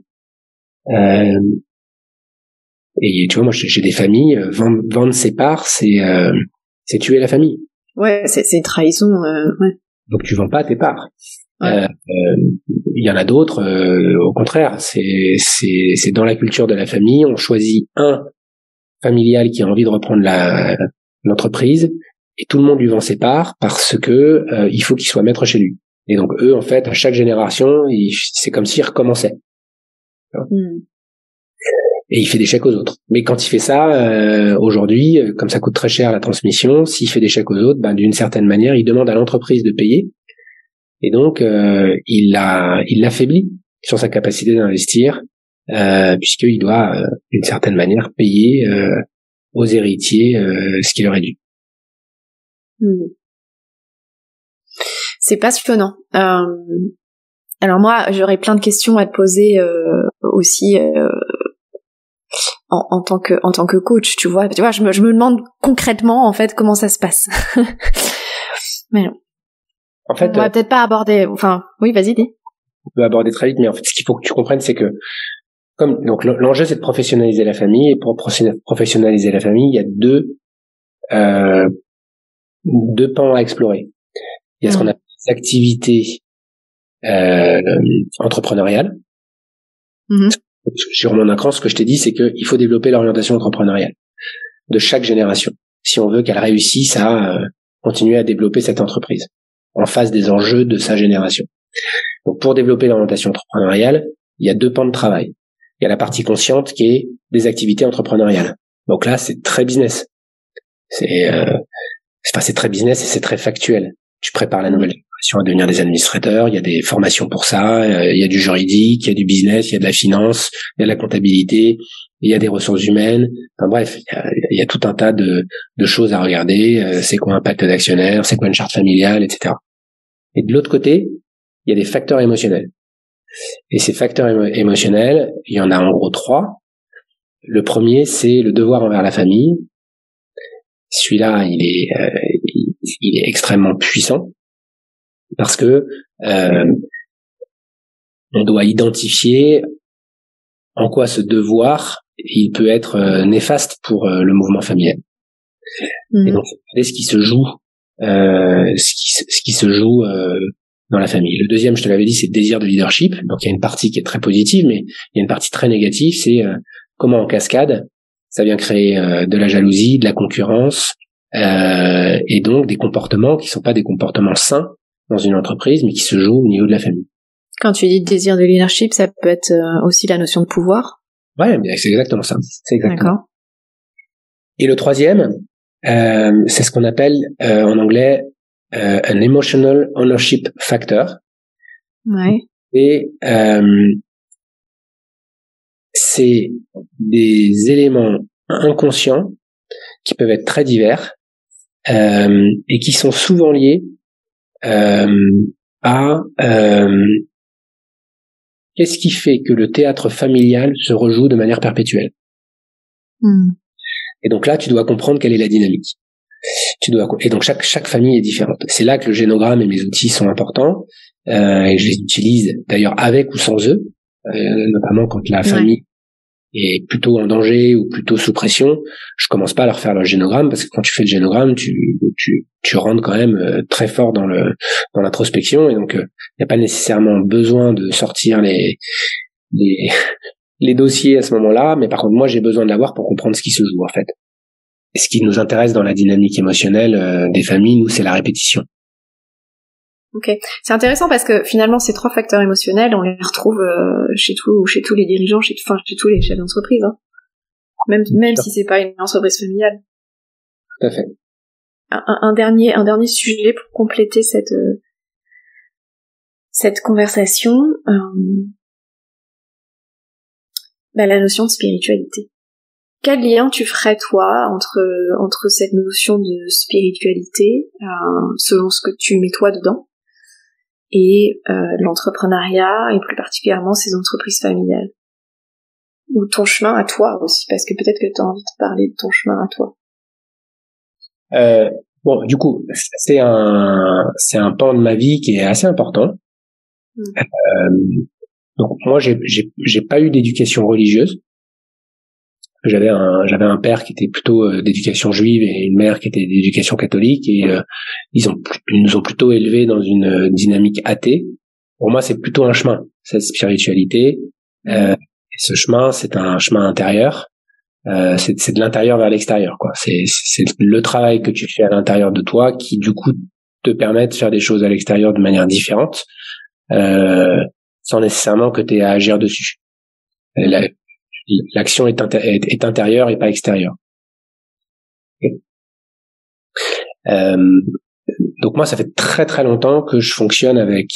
Et tu vois, moi j'ai des familles, vendre ses parts, c'est tuer la famille. Ouais, c'est une trahison. Ouais. Donc tu vends pas tes parts. Il y en a d'autres, au contraire, c'est dans la culture de la famille, on choisit un familial qui a envie de reprendre l'entreprise et tout le monde lui vend ses parts parce que il faut qu'il soit maître chez lui. Et donc eux, en fait, à chaque génération, c'est comme s'ils recommençaient. Et il fait des chèques aux autres. Mais quand il fait ça, aujourd'hui, comme ça coûte très cher la transmission, s'il fait des chèques aux autres, d'une certaine manière, il demande à l'entreprise de payer. Et donc, il l'affaiblit sur sa capacité d'investir, puisqu'il doit, d'une certaine manière, payer aux héritiers ce qu'il aurait dû. C'est passionnant. Alors moi, j'aurais plein de questions à te poser aussi en tant que coach, tu vois, je me demande concrètement en fait comment ça se passe. Mais non. En fait, on va peut-être pas aborder. Enfin, oui, vas-y, dis. On peut aborder très vite, mais en fait, ce qu'il faut que tu comprennes, c'est que Donc l'enjeu c'est de professionnaliser la famille, et pour professionnaliser la famille, il y a deux pans à explorer. Il y a ce qu'on appelle les activités entrepreneuriales. Sur mon écran, ce que je t'ai dit, c'est qu'il faut développer l'orientation entrepreneuriale de chaque génération, si on veut qu'elle réussisse à continuer à développer cette entreprise en face des enjeux de sa génération. Donc, pour développer l'orientation entrepreneuriale, il y a deux pans de travail. Il y a la partie consciente qui est des activités entrepreneuriales. Donc là, c'est très business. C'est très business et c'est très factuel. Tu prépares la nouvelle génération à devenir des administrateurs, il y a des formations pour ça, il y a du juridique, il y a du business, il y a de la finance, il y a de la comptabilité, il y a des ressources humaines. Enfin bref, il y a tout un tas de choses à regarder. C'est quoi un pacte d'actionnaire, c'est quoi une charte familiale, etc. Et de l'autre côté, il y a des facteurs émotionnels. Et ces facteurs émotionnels, il y en a en gros 3. Le premier, c'est le devoir envers la famille. Celui-là, il est extrêmement puissant parce que on doit identifier en quoi ce devoir il peut être néfaste pour le mouvement familial. Et donc, c'est ce qui se joue, ce qui se joue dans la famille. Le deuxième, je te l'avais dit, c'est le désir de leadership. Donc, il y a une partie qui est très positive, mais il y a une partie très négative. C'est comment en cascade, ça vient créer de la jalousie, de la concurrence, et donc des comportements qui sont pas des comportements sains dans une entreprise, mais qui se jouent au niveau de la famille. Quand tu dis désir de leadership, ça peut être aussi la notion de pouvoir. Ouais, c'est exactement ça. C'est exactement. D'accord. Et le troisième, c'est ce qu'on appelle en anglais an emotional ownership factor. Ouais. Et c'est des éléments inconscients qui peuvent être très divers et qui sont souvent liés à qu'est-ce qui fait que le théâtre familial se rejoue de manière perpétuelle. Et donc là, tu dois comprendre quelle est la dynamique. Et donc chaque famille est différente. C'est là que le génogramme et mes outils sont importants. Et je les utilise d'ailleurs avec ou sans eux, notamment quand la famille est plutôt en danger ou plutôt sous pression. Je commence pas à leur faire le génogramme parce que quand tu fais le génogramme, tu rentres quand même très fort dans l'introspection, et donc il n'y a pas nécessairement besoin de sortir les dossiers à ce moment-là, mais par contre moi j'ai besoin de l'avoir pour comprendre ce qui se joue en fait. Et ce qui nous intéresse dans la dynamique émotionnelle des familles, nous, c'est la répétition. Ok, c'est intéressant parce que finalement ces 3 facteurs émotionnels, on les retrouve chez tous les dirigeants, chez tous les chefs d'entreprise, hein. Même si c'est pas une entreprise familiale. Tout à fait. Un dernier sujet pour compléter cette conversation, la notion de spiritualité. Quel lien tu ferais toi entre cette notion de spiritualité, selon ce que tu mets toi dedans, et l'entrepreneuriat, et plus particulièrement ces entreprises familiales, ou ton chemin à toi aussi, parce que peut-être que tu as envie de parler de ton chemin à toi. Bon, du coup, c'est un pan de ma vie qui est assez important. Donc moi, j'ai pas eu d'éducation religieuse. J'avais un père qui était plutôt d'éducation juive et une mère qui était d'éducation catholique, et ils nous ont plutôt élevés dans une dynamique athée. Pour moi, c'est plutôt un chemin, cette spiritualité. Et ce chemin, c'est un chemin intérieur. C'est de l'intérieur vers l'extérieur, quoi. C'est le travail que tu fais à l'intérieur de toi qui, du coup, te permet de faire des choses à l'extérieur de manière différente, sans nécessairement que tu aies à agir dessus. L'action est intérieure et pas extérieure. Donc moi, ça fait très très longtemps que je fonctionne avec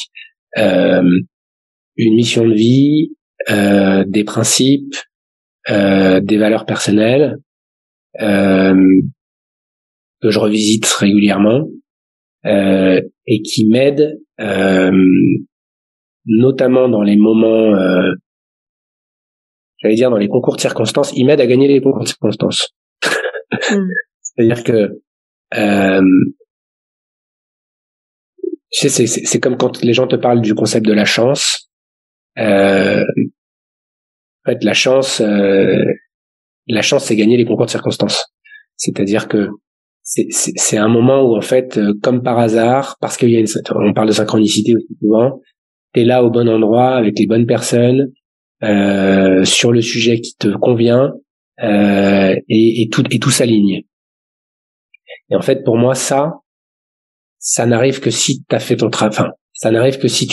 une mission de vie, des principes, des valeurs personnelles que je revisite régulièrement et qui m'aident notamment dans les moments j'allais dire dans les concours de circonstances, ils m'aident à gagner les concours de circonstances. C'est-à-dire que tu sais, c'est comme quand les gens te parlent du concept de la chance. En fait, la chance, c'est gagner les concours de circonstances. C'est-à-dire que c'est un moment où, en fait, comme par hasard, parce qu'il y a on parle de synchronicité aussi souvent, t'es là au bon endroit, avec les bonnes personnes, sur le sujet qui te convient, et tout s'aligne. Et en fait, pour moi, ça n'arrive que si t'as fait ton travail. Enfin, ça n'arrive que si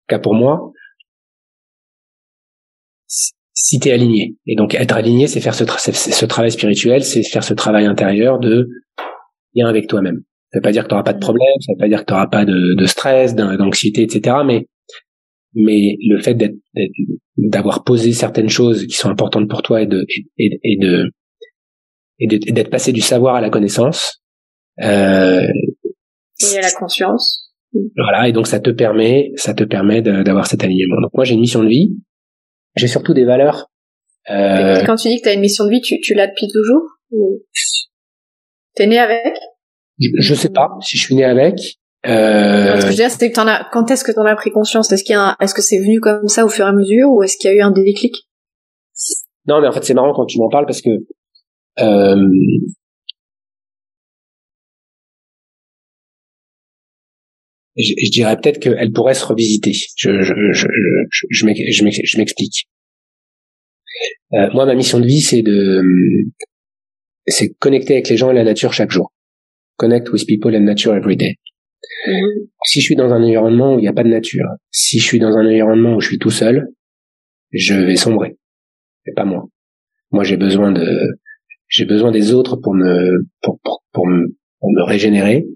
cas pour moi, si t'es aligné. Et donc, être aligné, c'est faire ce travail spirituel, c'est faire ce travail intérieur de lien avec toi-même. Ça veut pas dire que t'auras pas de problème, ça veut pas dire que t'auras pas de stress, d'anxiété, etc. Mais le fait d'avoir posé certaines choses qui sont importantes pour toi et d'être passé du savoir à la connaissance, et à la conscience. Voilà. Et donc, ça te permet d'avoir cet alignement. Donc, moi, j'ai une mission de vie. J'ai surtout des valeurs. Quand tu dis que t'as une mission de vie, tu l'as depuis toujours? Ou t'es né avec? Je sais pas si je suis né avec. Ce que je veux dire, c'est que quand est-ce que t'en as pris conscience? Est-ce que c'est venu comme ça au fur et à mesure, ou est-ce qu'il y a eu un déclic? Non, mais en fait, c'est marrant quand tu m'en parles parce que, je dirais peut-être qu'elle pourrait se revisiter. Je m'explique. Moi, ma mission de vie, c'est connecter avec les gens et la nature chaque jour. Connect with people and nature every day. Si je suis dans un environnement où il n'y a pas de nature, si je suis dans un environnement où je suis tout seul, je vais sombrer. C'est pas moi. Moi, j'ai besoin des autres pour me régénérer.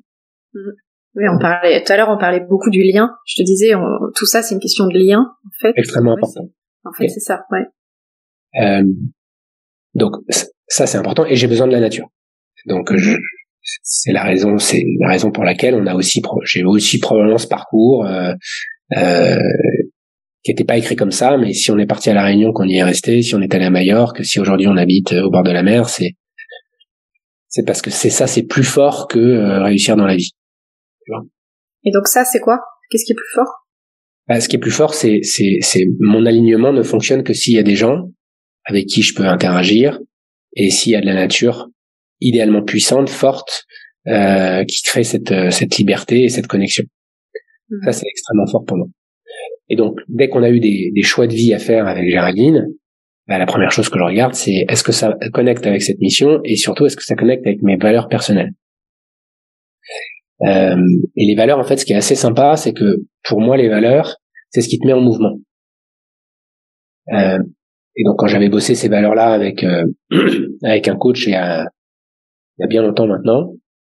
Oui, tout à l'heure, on parlait beaucoup du lien. Je te disais, tout ça, c'est une question de lien, en fait. Extrêmement important. En fait, c'est ça, ouais. Donc, ça, c'est important, et j'ai besoin de la nature. Donc, c'est la raison pour laquelle j'ai aussi probablement ce parcours, qui était pas écrit comme ça, mais si on est parti à La Réunion, qu'on y est resté, si on est allé à Majorque, si aujourd'hui on habite au bord de la mer, c'est parce que c'est plus fort que réussir dans la vie. Tu vois. Et donc ça, c'est quoi? Qu'est-ce qui est plus fort? Ce qui est plus fort, c'est mon alignement ne fonctionne que s'il y a des gens avec qui je peux interagir, et s'il y a de la nature idéalement puissante, forte, qui crée cette liberté et cette connexion. Ça, c'est extrêmement fort pour moi. Et donc, dès qu'on a eu des choix de vie à faire avec Géraldine, la première chose que je regarde, c'est est-ce que ça connecte avec cette mission, et surtout, est-ce que ça connecte avec mes valeurs personnelles. Et les valeurs, en fait, ce qui est assez sympa, c'est que pour moi, les valeurs, c'est ce qui te met en mouvement. Et donc, quand j'avais bossé ces valeurs-là avec un coach il y a bien longtemps maintenant,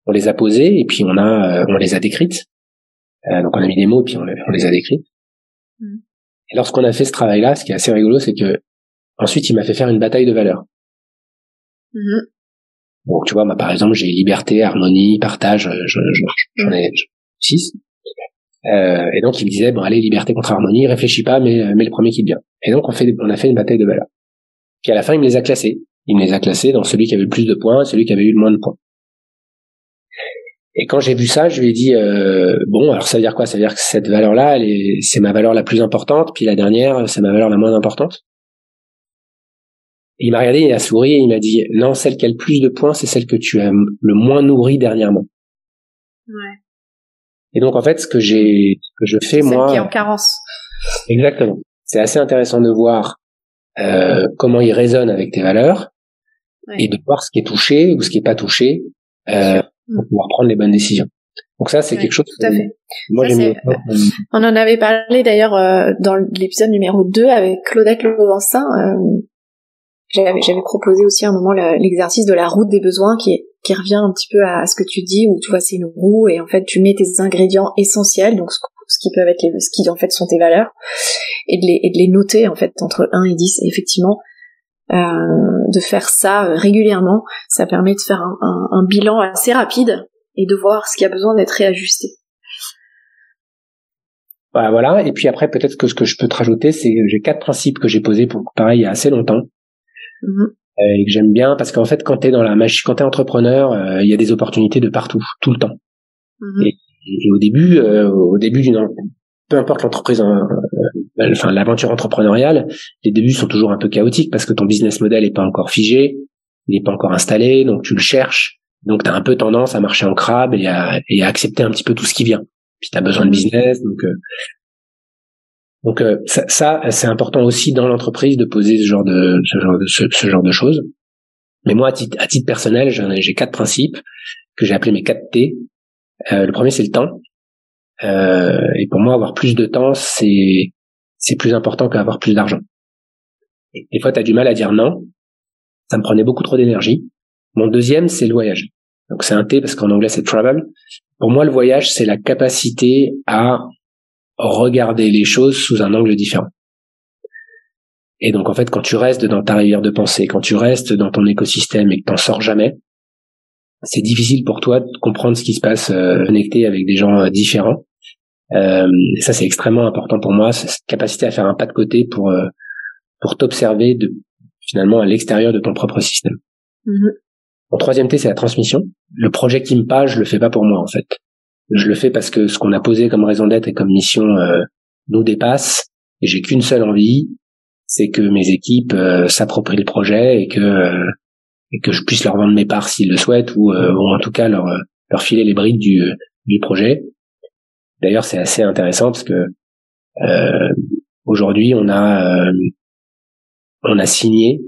on les a posées et puis on les a décrites. Donc, on a mis des mots et puis on les a décrites. Et lorsqu'on a fait ce travail-là, ce qui est assez rigolo, c'est que ensuite, il m'a fait faire une bataille de valeurs. Donc, tu vois, moi, par exemple, j'ai liberté, harmonie, partage, j'en ai 6. Et donc, il me disait, bon, allez, liberté contre harmonie, réfléchis pas, mais le premier qui te vient. Et donc, on a fait une bataille de valeurs. Puis à la fin, il me les a classés. Il me les a classés dans celui qui avait le plus de points et celui qui avait eu le moins de points. Et quand j'ai vu ça, je lui ai dit, bon, alors ça veut dire quoi? Ça veut dire que cette valeur-là, c'est ma valeur la plus importante, puis la dernière, c'est ma valeur la moins importante. Et il m'a regardé, il a souri et il m'a dit, non, celle qui a le plus de points, c'est celle que tu as le moins nourrie dernièrement. Ouais. Et donc, en fait, ce que je fais, moi. Celle qui est en carence. Exactement. C'est assez intéressant de voir, comment ils résonnent avec tes valeurs, et de voir ce qui est touché ou ce qui est pas touché, pour pouvoir prendre les bonnes décisions. Donc ça, c'est quelque chose. Tout à fait. Moi, on en avait parlé d'ailleurs dans l'épisode numéro 2 avec Claudette Lauvencin. J'avais proposé aussi à un moment l'exercice de la route des besoins qui revient un petit peu à ce que tu dis, où tu vois, c'est une roue et en fait tu mets tes ingrédients essentiels, donc ce qui peuvent être ce qui en fait sont tes valeurs, et de les noter en fait entre 1 et 10, et effectivement de faire ça régulièrement, ça permet de faire un bilan assez rapide et de voir ce qui a besoin d'être réajusté. Voilà. Et puis après, peut-être que ce que je peux te rajouter, c'est que j'ai 4 principes que j'ai posés pour pareil il y a assez longtemps. Et que j'aime bien, parce qu'en fait, quand t'es dans la machine, quand t'es entrepreneur, il y a des opportunités de partout, tout le temps. Et au début peu importe l'entreprise l'aventure entrepreneuriale, les débuts sont toujours un peu chaotiques parce que ton business model est pas encore figé, il est pas encore installé, donc tu le cherches. Donc tu as un peu tendance à marcher en crabe et à accepter un petit peu tout ce qui vient. Puis tu as besoin de business, donc ça c'est important aussi dans l'entreprise de poser ce genre de choses. Mais moi à titre personnel, j'ai 4 principes que j'ai appelés mes 4 T. Le premier c'est le temps. Et pour moi avoir plus de temps c'est plus important qu'avoir plus d'argent. Et des fois tu as du mal à dire non. Ça me prenait beaucoup trop d'énergie. Mon deuxième c'est le voyage. Donc c'est un T parce qu'en anglais c'est travel. Pour moi le voyage c'est la capacité à regarder les choses sous un angle différent. Et donc en fait quand tu restes dans ta rivière de pensée, quand tu restes dans ton écosystème et que t'en sors jamais, c'est difficile pour toi de comprendre ce qui se passe connecté avec des gens différents. Et ça c'est extrêmement important pour moi, cette capacité à faire un pas de côté pour t'observer finalement à l'extérieur de ton propre système. Mon troisième T c'est la transmission. Le projet qui me passe, je le fais pas pour moi en fait. Je le fais parce que ce qu'on a posé comme raison d'être et comme mission nous dépasse, et j'ai qu'une seule envie, c'est que mes équipes s'approprient le projet et que je puisse leur vendre mes parts s'ils le souhaitent ou en tout cas leur filer les briques du projet. D'ailleurs, c'est assez intéressant parce que aujourd'hui on a signé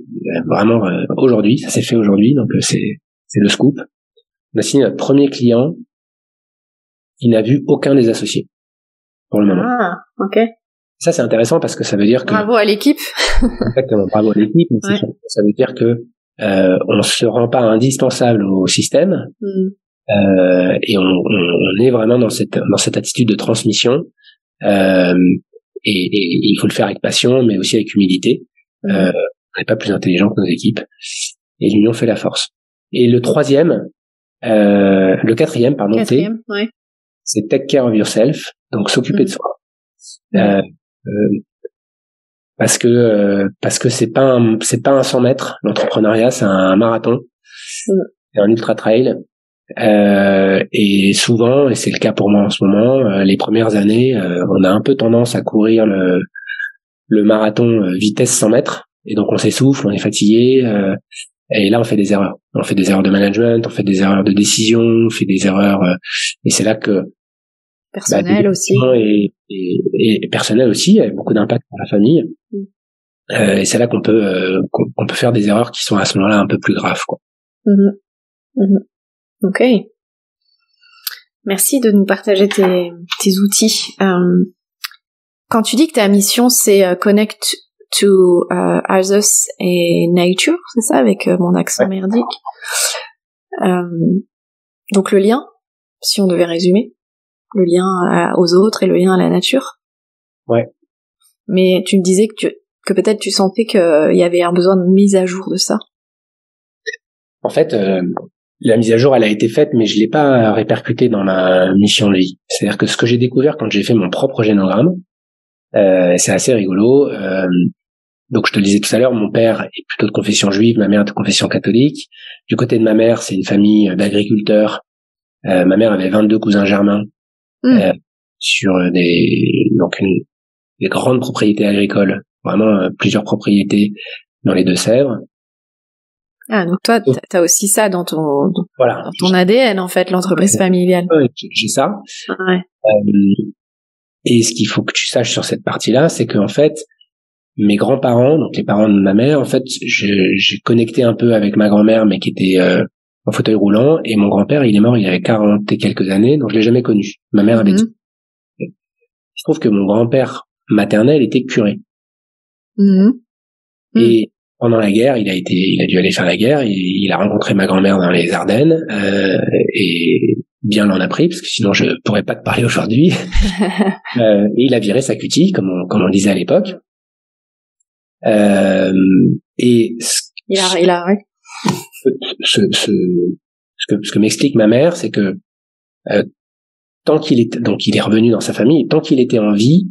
vraiment aujourd'hui, ça s'est fait aujourd'hui, donc c'est le scoop. On a signé notre premier client. Il n'a vu aucun des associés pour le moment. Ah, ok. Ça c'est intéressant parce que ça veut dire que bravo à l'équipe. Exactement, bravo à l'équipe. Mais ça veut dire que on se rend pas indispensable au système et on est vraiment dans cette attitude de transmission et il faut le faire avec passion, mais aussi avec humilité. On n'est pas plus intelligent que nos équipes et l'union fait la force. Et le quatrième, ouais. C'est take care of yourself, donc s'occuper de soi. Parce que c'est pas un 100 mètres. L'entrepreneuriat, c'est un marathon, c'est un ultra trail. Et souvent, et c'est le cas pour moi en ce moment, les premières années, on a un peu tendance à courir le marathon vitesse 100 mètres, et donc on s'essouffle, on est fatigué. Et là, on fait des erreurs. On fait des erreurs de management, on fait des erreurs de décision, on fait des erreurs. Et c'est là que personnel aussi et personnel aussi, avec beaucoup d'impact pour la famille. Et c'est là qu'on peut faire des erreurs qui sont à ce moment-là un peu plus graves, quoi. Ok. Merci de nous partager tes outils. Quand tu dis que ta mission c'est connect to others et nature, c'est ça, avec mon accent merdique. Donc le lien, si on devait résumer, le lien aux autres et le lien à la nature. Ouais. Mais tu me disais que peut-être tu sentais qu'il y avait un besoin de mise à jour de ça. En fait, la mise à jour, elle a été faite, mais je l'ai pas répercutée dans ma mission de vie. C'est-à-dire que ce que j'ai découvert quand j'ai fait mon propre génogramme, c'est assez rigolo. Donc je te le disais tout à l'heure, mon père est plutôt de confession juive, ma mère de confession catholique. Du côté de ma mère, c'est une famille d'agriculteurs. Ma mère avait 22 cousins germains sur des grandes propriétés agricoles, vraiment plusieurs propriétés dans les Deux-Sèvres. Ah, donc toi, t'as aussi ça dans ton ADN, en fait, l'entreprise familiale. J'ai ça. Ouais. Et ce qu'il faut que tu saches sur cette partie-là, c'est qu'en fait, mes grands-parents, donc les parents de ma mère, en fait, j'ai connecté un peu avec ma grand-mère, mais qui était en fauteuil roulant, et mon grand-père, il est mort, il avait 40 et quelques années, donc je l'ai jamais connu. Ma mère avait dit. Je trouve que mon grand-père maternel était curé. Et pendant la guerre, il a dû aller faire la guerre, et il a rencontré ma grand-mère dans les Ardennes, et bien l'en a pris, parce que sinon je pourrais pas te parler aujourd'hui. Et il a viré sa cutie, comme on disait à l'époque. Et il a ce que m'explique ma mère, c'est que tant qu'il était, donc il est revenu dans sa famille, tant qu'il était en vie,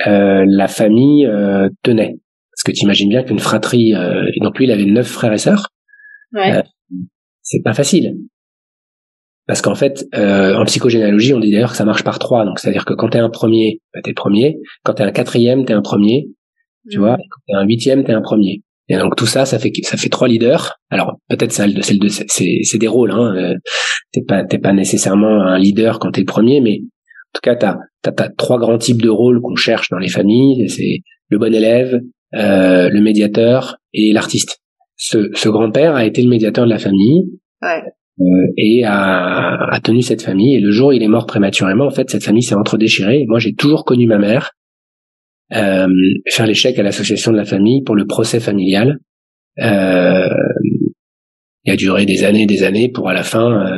la famille tenait. Parce que tu imagines bien qu'une fratrie, donc lui il avait 9 frères et sœurs, c'est pas facile. Parce qu'en fait, en psychogénéalogie, on dit d'ailleurs que ça marche par 3. Donc, c'est-à-dire que quand t'es un premier, bah, t'es le premier. Quand t'es un quatrième, t'es un premier. Tu vois. Et quand t'es un huitième, t'es un premier. Et donc, tout ça, ça fait 3 leaders. Alors, peut-être c'est des rôles, hein. T'es pas nécessairement un leader quand t'es le premier, mais en tout cas, t'as 3 grands types de rôles qu'on cherche dans les familles. C'est le bon élève, le médiateur et l'artiste. Ce grand-père a été le médiateur de la famille. Ouais. Et a tenu cette famille. Et le jour où il est mort prématurément, en fait, cette famille s'est entredéchirée. Et moi, j'ai toujours connu ma mère faire l'échec à l'association de la famille pour le procès familial. Il a duré des années pour à la fin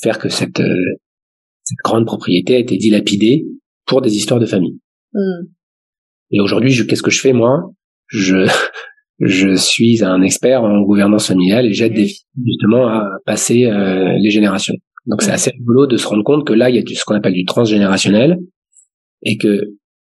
faire que cette grande propriété a été dilapidée pour des histoires de famille. Et aujourd'hui, qu'est-ce que je fais, moi? Je suis un expert en gouvernance familiale et j'aide des filles justement à passer les générations. Donc c'est assez rigolo de se rendre compte que là, il y a ce qu'on appelle du transgénérationnel et que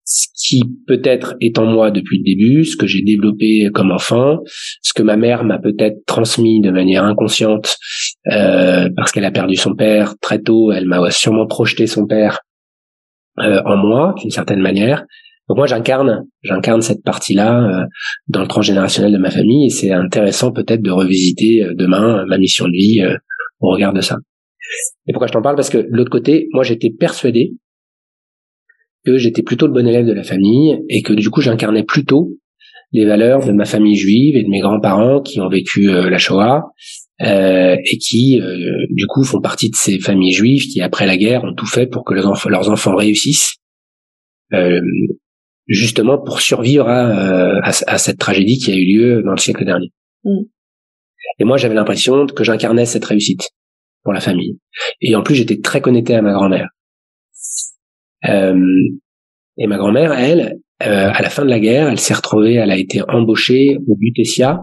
ce qui peut-être est en moi depuis le début, ce que j'ai développé comme enfant, ce que ma mère m'a peut-être transmis de manière inconsciente parce qu'elle a perdu son père très tôt, elle m'a sûrement projeté son père en moi d'une certaine manière. Donc moi j'incarne cette partie-là dans le transgénérationnel de ma famille et c'est intéressant peut-être de revisiter demain ma mission de vie au regard de ça. Et pourquoi je t'en parle? Parce que de l'autre côté, moi j'étais persuadé que j'étais plutôt le bon élève de la famille et que du coup j'incarnais plutôt les valeurs de ma famille juive et de mes grands-parents qui ont vécu la Shoah et qui du coup font partie de ces familles juives qui après la guerre ont tout fait pour que leurs enfants réussissent. Justement pour survivre à cette tragédie qui a eu lieu dans le siècle dernier. Et moi, j'avais l'impression que j'incarnais cette réussite pour la famille. Et en plus, j'étais très connecté à ma grand-mère. Et ma grand-mère, elle, à la fin de la guerre, elle a été embauchée au Lutetia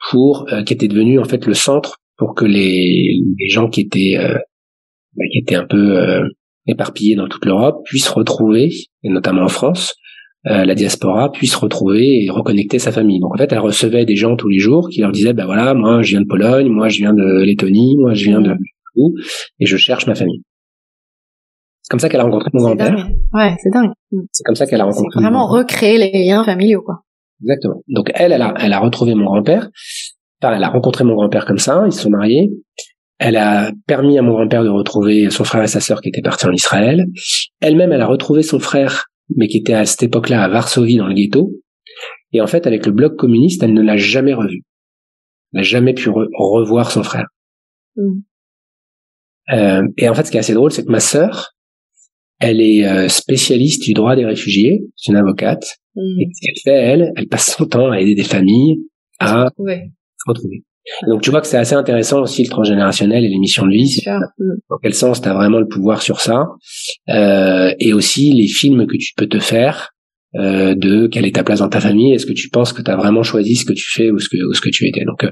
qui était devenu en fait le centre pour que les gens qui étaient un peu éparpillés dans toute l'Europe puissent retrouver, et notamment en France, la diaspora puisse retrouver et reconnecter sa famille. Donc en fait, elle recevait des gens tous les jours qui leur disaient, voilà, moi je viens de Pologne, moi je viens de Lettonie, moi je viens de où, et je cherche ma famille. C'est comme ça qu'elle a rencontré mon grand-père. Ouais, c'est dingue. C'est comme ça qu'elle a rencontré. C'est vraiment recréer les liens familiaux, quoi. Exactement. Donc elle a retrouvé mon grand-père. Enfin, elle a rencontré mon grand-père comme ça, ils se sont mariés. Elle a permis à mon grand-père de retrouver son frère et sa sœur qui étaient partis en Israël. Elle-même, elle a retrouvé son frère, mais qui était à cette époque-là à Varsovie, dans le ghetto. Et en fait, avec le bloc communiste, elle ne l'a jamais revu. Elle n'a jamais pu revoir son frère. Et en fait, ce qui est assez drôle, c'est que ma sœur, elle est spécialiste du droit des réfugiés, c'est une avocate. Et ce qu'elle fait, elle passe son temps à aider des familles à se retrouver. Donc tu vois que c'est assez intéressant aussi le transgénérationnel et les missions de vie. Dans quel sens tu as vraiment le pouvoir sur ça, et aussi les films que tu peux te faire de quelle est ta place dans ta famille, est-ce que tu penses que tu as vraiment choisi ce que tu fais ou ce que tu étais. Donc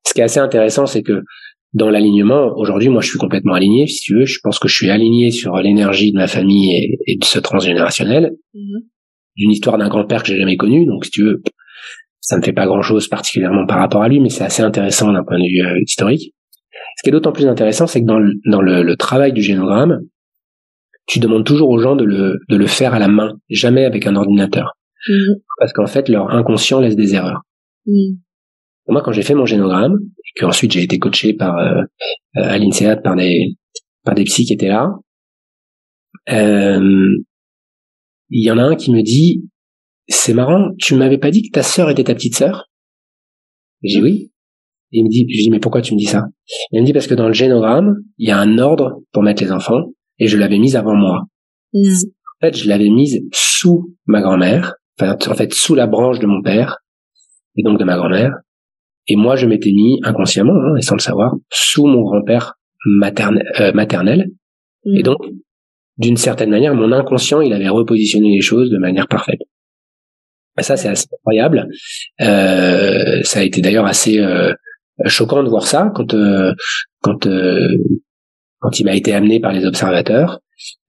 ce qui est assez intéressant, c'est que dans l'alignement, aujourd'hui moi je suis complètement aligné, si tu veux, je pense que je suis aligné sur l'énergie de ma famille et de ce transgénérationnel, d'une histoire d'un grand-père que j'ai jamais connu, donc si tu veux, ça ne fait pas grand-chose particulièrement par rapport à lui, mais c'est assez intéressant d'un point de vue historique. Ce qui est d'autant plus intéressant, c'est que dans le travail du génogramme, tu demandes toujours aux gens de le faire à la main, jamais avec un ordinateur. Parce qu'en fait, leur inconscient laisse des erreurs. Moi, quand j'ai fait mon génogramme, et que ensuite j'ai été coaché à l'INSEAD par des psys qui étaient là, il y en a un qui me dit, c'est marrant, tu m'avais pas dit que ta sœur était ta petite sœur? J'ai dit oui. Et il me dit, je dis, mais pourquoi tu me dis ça? Il me dit, parce que dans le génogramme, il y a un ordre pour mettre les enfants, et je l'avais mise avant moi. En fait, je l'avais mise sous ma grand-mère, en fait, sous la branche de mon père, et donc de ma grand-mère, et moi, je m'étais mis inconsciemment, et sans le savoir, sous mon grand-père maternel, et donc, d'une certaine manière, mon inconscient, il avait repositionné les choses de manière parfaite. Ça, c'est assez incroyable. Ça a été d'ailleurs assez choquant de voir ça quand il m'a été amené par les observateurs.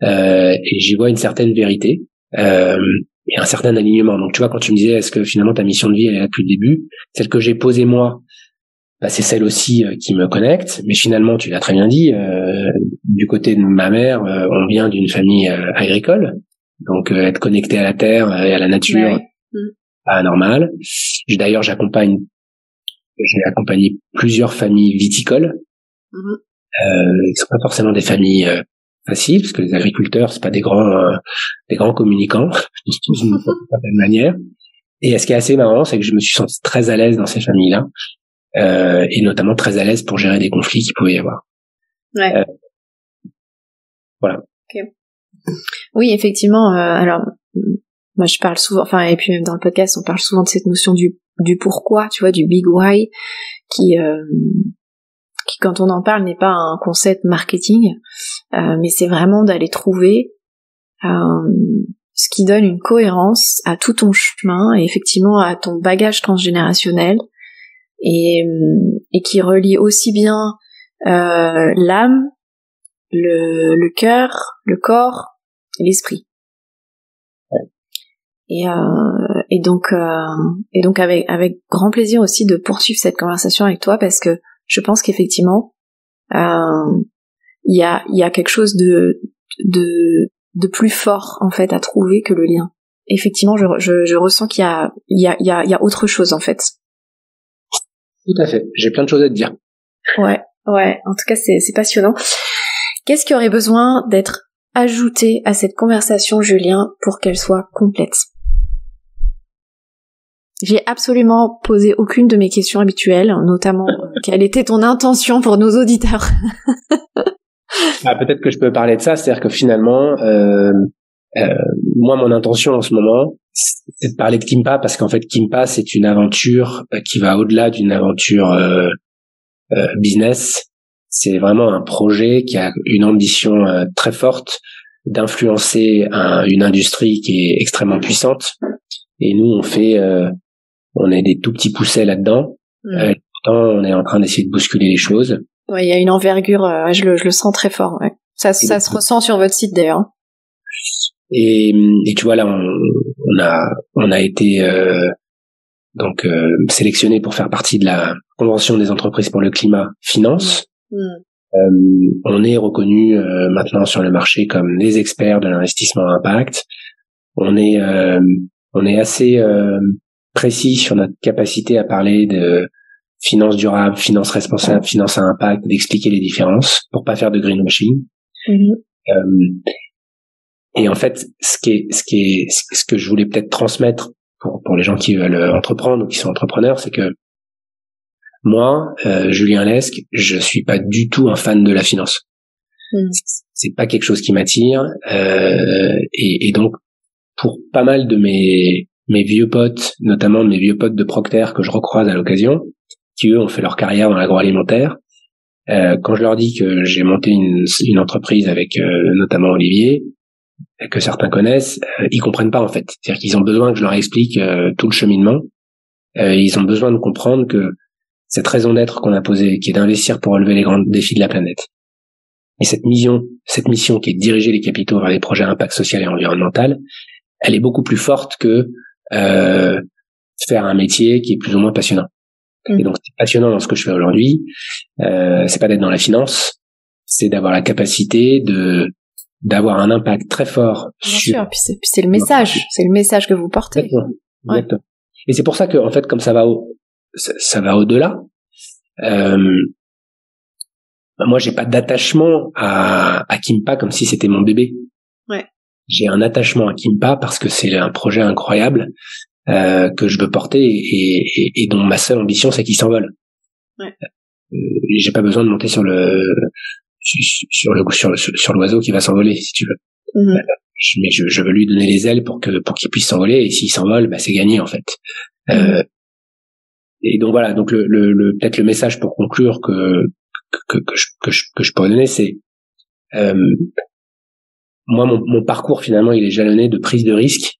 Et j'y vois une certaine vérité et un certain alignement. Donc, tu vois, quand tu me disais, est-ce que finalement ta mission de vie elle est là depuis le début, celle que j'ai posée moi, c'est celle aussi qui me connecte. Mais finalement, tu l'as très bien dit, du côté de ma mère, on vient d'une famille agricole, donc être connecté à la terre et à la nature, pas normal. D'ailleurs, j'ai accompagné plusieurs familles viticoles. Qui sont pas forcément des familles faciles, parce que les agriculteurs, c'est pas des grands communicants d'une certaine manière. Et ce qui est assez marrant, c'est que je me suis senti très à l'aise dans ces familles-là, et notamment très à l'aise pour gérer des conflits qu'il pouvait y avoir. Ouais. Voilà. Okay. Oui, effectivement. Alors, moi, je parle souvent, et puis même dans le podcast, on parle souvent de cette notion du pourquoi, tu vois, du big why, qui quand on en parle n'est pas un concept marketing, mais c'est vraiment d'aller trouver ce qui donne une cohérence à tout ton chemin et effectivement à ton bagage transgénérationnel et qui relie aussi bien l'âme, le cœur, le corps et l'esprit. Et donc avec grand plaisir aussi de poursuivre cette conversation avec toi parce que je pense qu'effectivement il y a quelque chose de plus fort en fait à trouver que le lien. Effectivement, je ressens qu'il y a autre chose en fait. Tout à fait. J'ai plein de choses à te dire. Ouais. En tout cas, c'est passionnant. Qu'est-ce qui aurait besoin d'être ajouté à cette conversation, Julien, pour qu'elle soit complète? J'ai absolument posé aucune de mes questions habituelles, notamment quelle était ton intention pour nos auditeurs. Peut-être que je peux parler de ça, c'est-à-dire que finalement, moi, mon intention en ce moment, c'est de parler de Kimpa, parce qu'en fait, Kimpa, c'est une aventure qui va au-delà d'une aventure business. C'est vraiment un projet qui a une ambition très forte d'influencer une industrie qui est extrêmement puissante. Et nous, on est des tout petits poussets là-dedans. Pourtant, on est en train d'essayer de bousculer les choses. Ouais, il y a une envergure, je le sens très fort. Ouais. Ça se ressent sur votre site d'ailleurs. Et tu vois là, on a été sélectionné pour faire partie de la Convention des entreprises pour le climat finance. On est reconnu maintenant sur le marché comme des experts de l'investissement à impact. On est assez précis sur notre capacité à parler de finance durable, finance responsable, finance à impact, d'expliquer les différences pour pas faire de greenwashing. Et en fait, ce que je voulais peut-être transmettre pour les gens qui veulent entreprendre ou qui sont entrepreneurs, c'est que moi, Julien Lesque, je suis pas du tout un fan de la finance. C'est pas quelque chose qui m'attire. Et donc, pour pas mal de mes vieux potes, notamment mes vieux potes de Procter que je recroise à l'occasion, qui eux ont fait leur carrière dans l'agroalimentaire, quand je leur dis que j'ai monté une entreprise avec notamment Olivier, que certains connaissent, ils comprennent pas en fait. C'est-à-dire qu'ils ont besoin que je leur explique tout le cheminement. Ils ont besoin de comprendre que cette raison d'être qu'on a posée, qui est d'investir pour relever les grands défis de la planète, et cette mission qui est de diriger les capitaux vers des projets à impact social et environnemental, elle est beaucoup plus forte que faire un métier qui est plus ou moins passionnant. Et donc, c'est passionnant dans ce que je fais aujourd'hui. C'est pas d'être dans la finance, c'est d'avoir la capacité d'avoir un impact très fort. Bien sûr, puis c'est le message, que vous portez. Exactement. Ouais. Et c'est pour ça que, en fait, comme ça va au-delà. Moi, j'ai pas d'attachement à Kimpa comme si c'était mon bébé. Ouais. J'ai un attachement à Kimpa parce que c'est un projet incroyable que je veux porter et dont ma seule ambition c'est qu'il s'envole. Ouais. J'ai pas besoin de monter sur l'oiseau qui va s'envoler, si tu veux. Mais je veux lui donner les ailes pour qu'il puisse s'envoler, et s'il s'envole, c'est gagné en fait. Et donc voilà, donc peut-être le message pour conclure que je pourrais donner, c'est moi mon parcours finalement il est jalonné de prise de risques.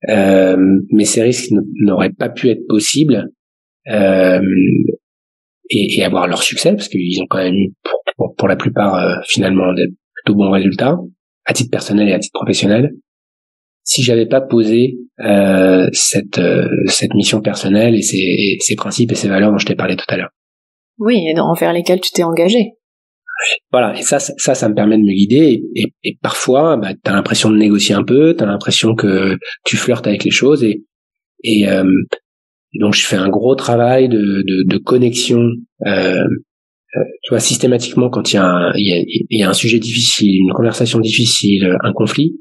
Mais ces risques n'auraient pas pu être possibles et avoir leur succès, parce qu'ils ont quand même eu pour la plupart finalement des plutôt bons résultats à titre personnel et à titre professionnel, si j'avais pas posé cette mission personnelle et ces principes et ces valeurs dont je t'ai parlé tout à l'heure. Oui, et envers lesquels tu t'es engagé. Voilà, et ça me permet de me guider. Et parfois, t'as l'impression de négocier un peu, t'as l'impression que tu flirtes avec les choses. Et donc, je fais un gros travail de connexion. Tu vois, systématiquement, quand il y a un sujet difficile, une conversation difficile, un conflit,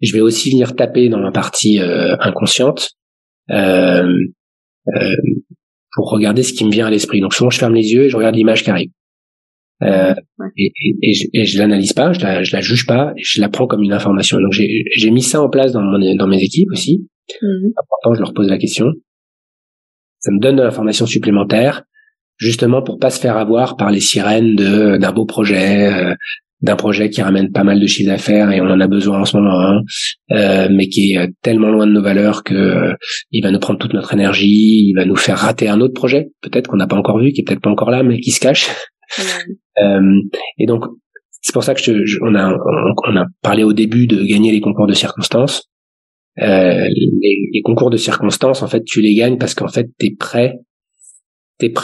je vais aussi venir taper dans la partie inconsciente pour regarder ce qui me vient à l'esprit. Donc, souvent, je ferme les yeux et je regarde l'image qui arrive. Et je l'analyse pas, je la juge pas, je la prends comme une information. Donc j'ai mis ça en place dans mes équipes aussi. Important, je leur pose la question. Ça me donne de l'information supplémentaire, justement pour pas se faire avoir par les sirènes d'un beau projet, d'un projet qui ramène pas mal de chiffre d'affaires et on en a besoin en ce moment, mais qui est tellement loin de nos valeurs que il va nous prendre toute notre énergie, il va nous faire rater un autre projet, peut-être qu'on n'a pas encore vu, qui est peut-être pas encore là, mais qui se cache. Et donc c'est pour ça que on a parlé au début de gagner les concours de circonstances. Les concours de circonstances, en fait, tu les gagnes parce qu'en fait t'es prêt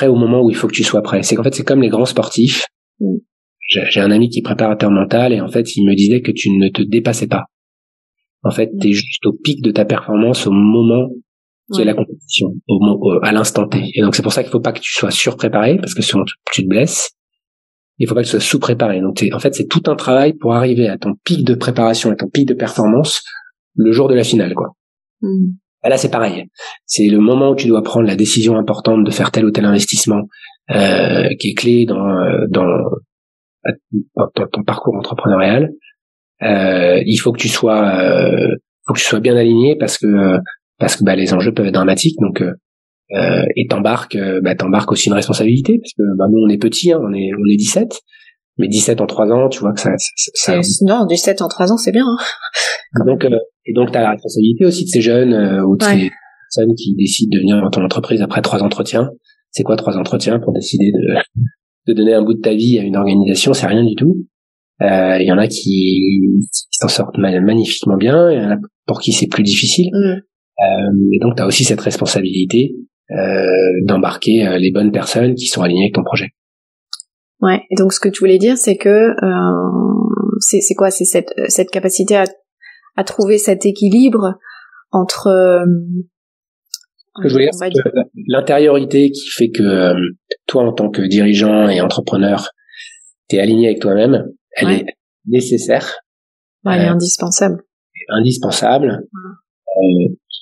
au moment où il faut que tu sois prêt. C'est qu'en fait c'est comme les grands sportifs. J'ai un ami qui est préparateur mental et en fait il me disait que tu ne te dépassais pas. En fait t'es juste au pic de ta performance au moment qui est la compétition, à l'instant T. Et donc c'est pour ça qu'il faut pas que tu sois surpréparé parce que sinon tu te blesses. Il faut pas que tu sois sous-préparé. Donc en fait c'est tout un travail pour arriver à ton pic de préparation, à ton pic de performance le jour de la finale, quoi. Là c'est pareil. C'est le moment où tu dois prendre la décision importante de faire tel ou tel investissement qui est clé dans ton parcours entrepreneurial. Il faut que tu sois bien aligné parce que les enjeux peuvent être dramatiques. Donc et t'embarques aussi une responsabilité parce que nous on est petits, on est 17, mais 17 en 3 ans, tu vois que ça non, 17 en 3 ans c'est bien. Donc t'as la responsabilité aussi de ces jeunes ou de ces personnes qui décident de venir dans ton entreprise après 3 entretiens. C'est quoi 3 entretiens pour décider de donner un bout de ta vie à une organisation? C'est rien du tout. Il y en a qui s'en sortent magnifiquement bien, il y en a pour qui c'est plus difficile. Et donc t'as aussi cette responsabilité d'embarquer les bonnes personnes qui sont alignées avec ton projet. Ouais, et donc ce que tu voulais dire c'est que c'est quoi, c'est cette capacité à trouver cet équilibre entre ce que je voulais dire, c'est que l'intériorité qui fait que toi en tant que dirigeant et entrepreneur t'es aligné avec toi-même, elle est nécessaire. Elle est indispensable.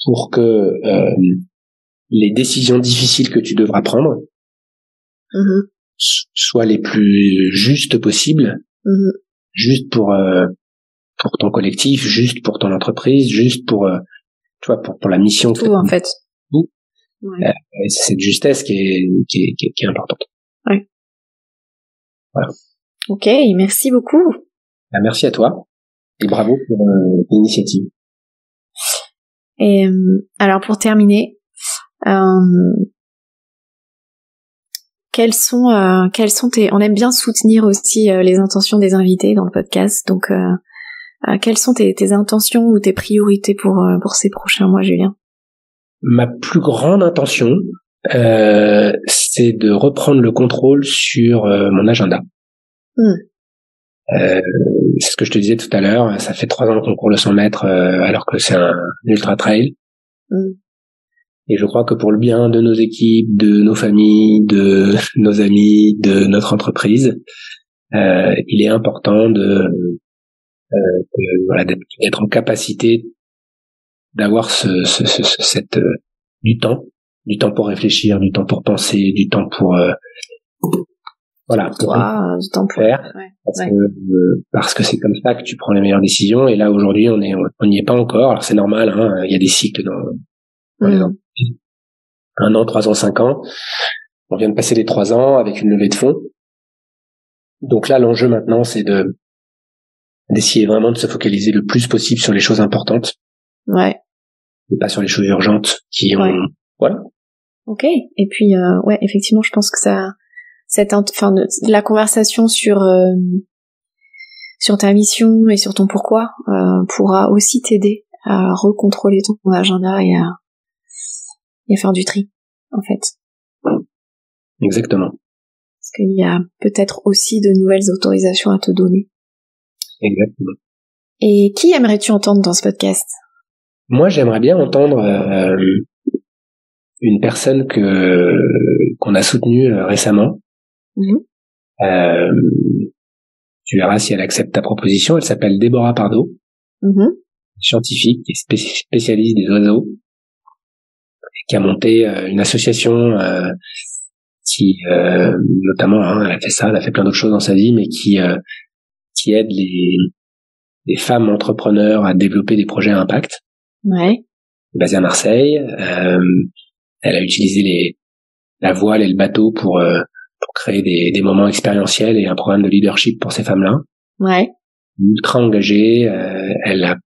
Pour que les décisions difficiles que tu devras prendre soient les plus justes possibles, juste pour ton collectif, juste pour ton entreprise, juste pour pour la mission. Tout en fait. Tout. C'est cette justesse qui est importante. Ouais. Voilà. Ok, merci beaucoup. Merci à toi et bravo pour l'initiative. Et alors pour terminer, quelles sont tes, on aime bien soutenir aussi les intentions des invités dans le podcast, donc quelles sont tes intentions ou tes priorités pour ces prochains mois, Julien? Ma plus grande intention, c'est de reprendre le contrôle sur mon agenda. C'est ce que je te disais tout à l'heure, ça fait 3 ans le concours de 100 mètres alors que c'est un ultra trail. Et je crois que pour le bien de nos équipes, de nos familles, de nos amis, de notre entreprise, il est important d'être en capacité d'avoir du temps pour réfléchir, du temps pour penser, du temps pour du temps pour faire, parce que c'est comme ça que tu prends les meilleures décisions. Et là aujourd'hui, on n'y est pas encore. Alors c'est normal, il y a des cycles dans les entreprises. 1 an, 3 ans, 5 ans. On vient de passer les 3 ans avec une levée de fonds. Donc là, l'enjeu maintenant, c'est d'essayer vraiment de se focaliser le plus possible sur les choses importantes. Et pas sur les choses urgentes qui ont, voilà. Ok. Et puis, effectivement, je pense que la conversation sur ta mission et sur ton pourquoi pourra aussi t'aider à recontrôler ton agenda et à faire du tri, en fait. Exactement. Parce qu'il y a peut-être aussi de nouvelles autorisations à te donner. Exactement. Et qui aimerais-tu entendre dans ce podcast? Moi, j'aimerais bien entendre une personne qu'on a soutenue récemment. Tu verras si elle accepte ta proposition. Elle s'appelle Déborah Pardo, scientifique et spécialiste des oiseaux, qui a monté une association qui, notamment, elle a fait ça, elle a fait plein d'autres choses dans sa vie, mais qui aide les femmes entrepreneurs à développer des projets à impact. Ouais. Basée à Marseille. Elle a utilisé la voile et le bateau pour créer des moments expérientiels et un programme de leadership pour ces femmes-là. Ouais. Ultra engagée. Elle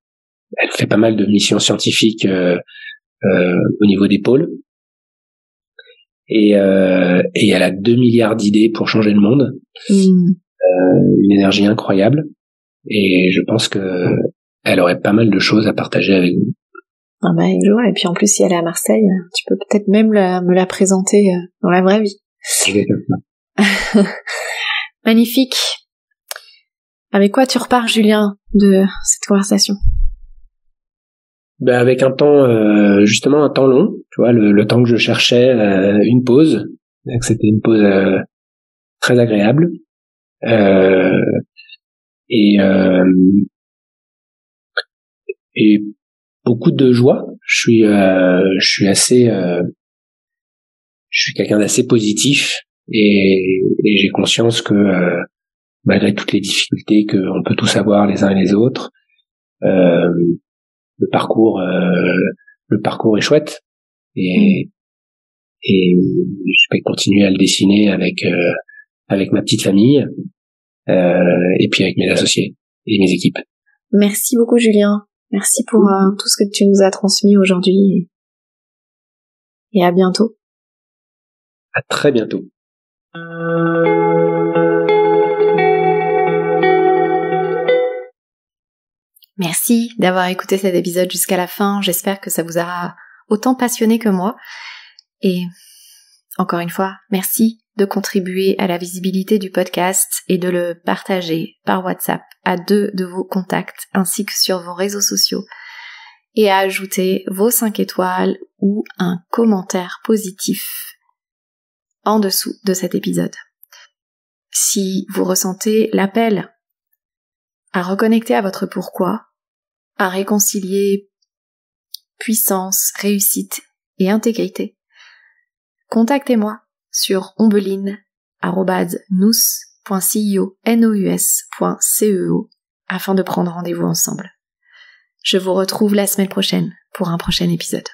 fait pas mal de missions scientifiques au niveau des pôles. Et elle a 2 milliards d'idées pour changer le monde. Une énergie incroyable. Et je pense que elle aurait pas mal de choses à partager avec nous. Ah bah, et puis en plus, si elle est à Marseille, tu peux peut-être même me la présenter dans la vraie vie. Magnifique. Avec quoi tu repars, Julien, de cette conversation? Ben avec un temps, justement un temps long, tu vois, le temps que je cherchais, une pause. Donc c'était une pause très agréable. Et beaucoup de joie. Je suis quelqu'un d'assez positif et j'ai conscience que malgré toutes les difficultés qu'on peut tous avoir les uns et les autres, le parcours est chouette et je vais continuer à le dessiner avec ma petite famille et puis avec mes associés et mes équipes. Merci beaucoup, Julien. Merci pour tout ce que tu nous as transmis aujourd'hui et à bientôt. À très bientôt. Merci d'avoir écouté cet épisode jusqu'à la fin. J'espère que ça vous aura autant passionné que moi. Et encore une fois, merci de contribuer à la visibilité du podcast et de le partager par WhatsApp à 2 de vos contacts ainsi que sur vos réseaux sociaux et à ajouter vos 5 étoiles ou un commentaire positif en dessous de cet épisode. Si vous ressentez l'appel à reconnecter à votre pourquoi, à réconcilier puissance, réussite et intégrité, contactez-moi sur ombeline@nous.ceo afin de prendre rendez-vous ensemble. Je vous retrouve la semaine prochaine pour un prochain épisode.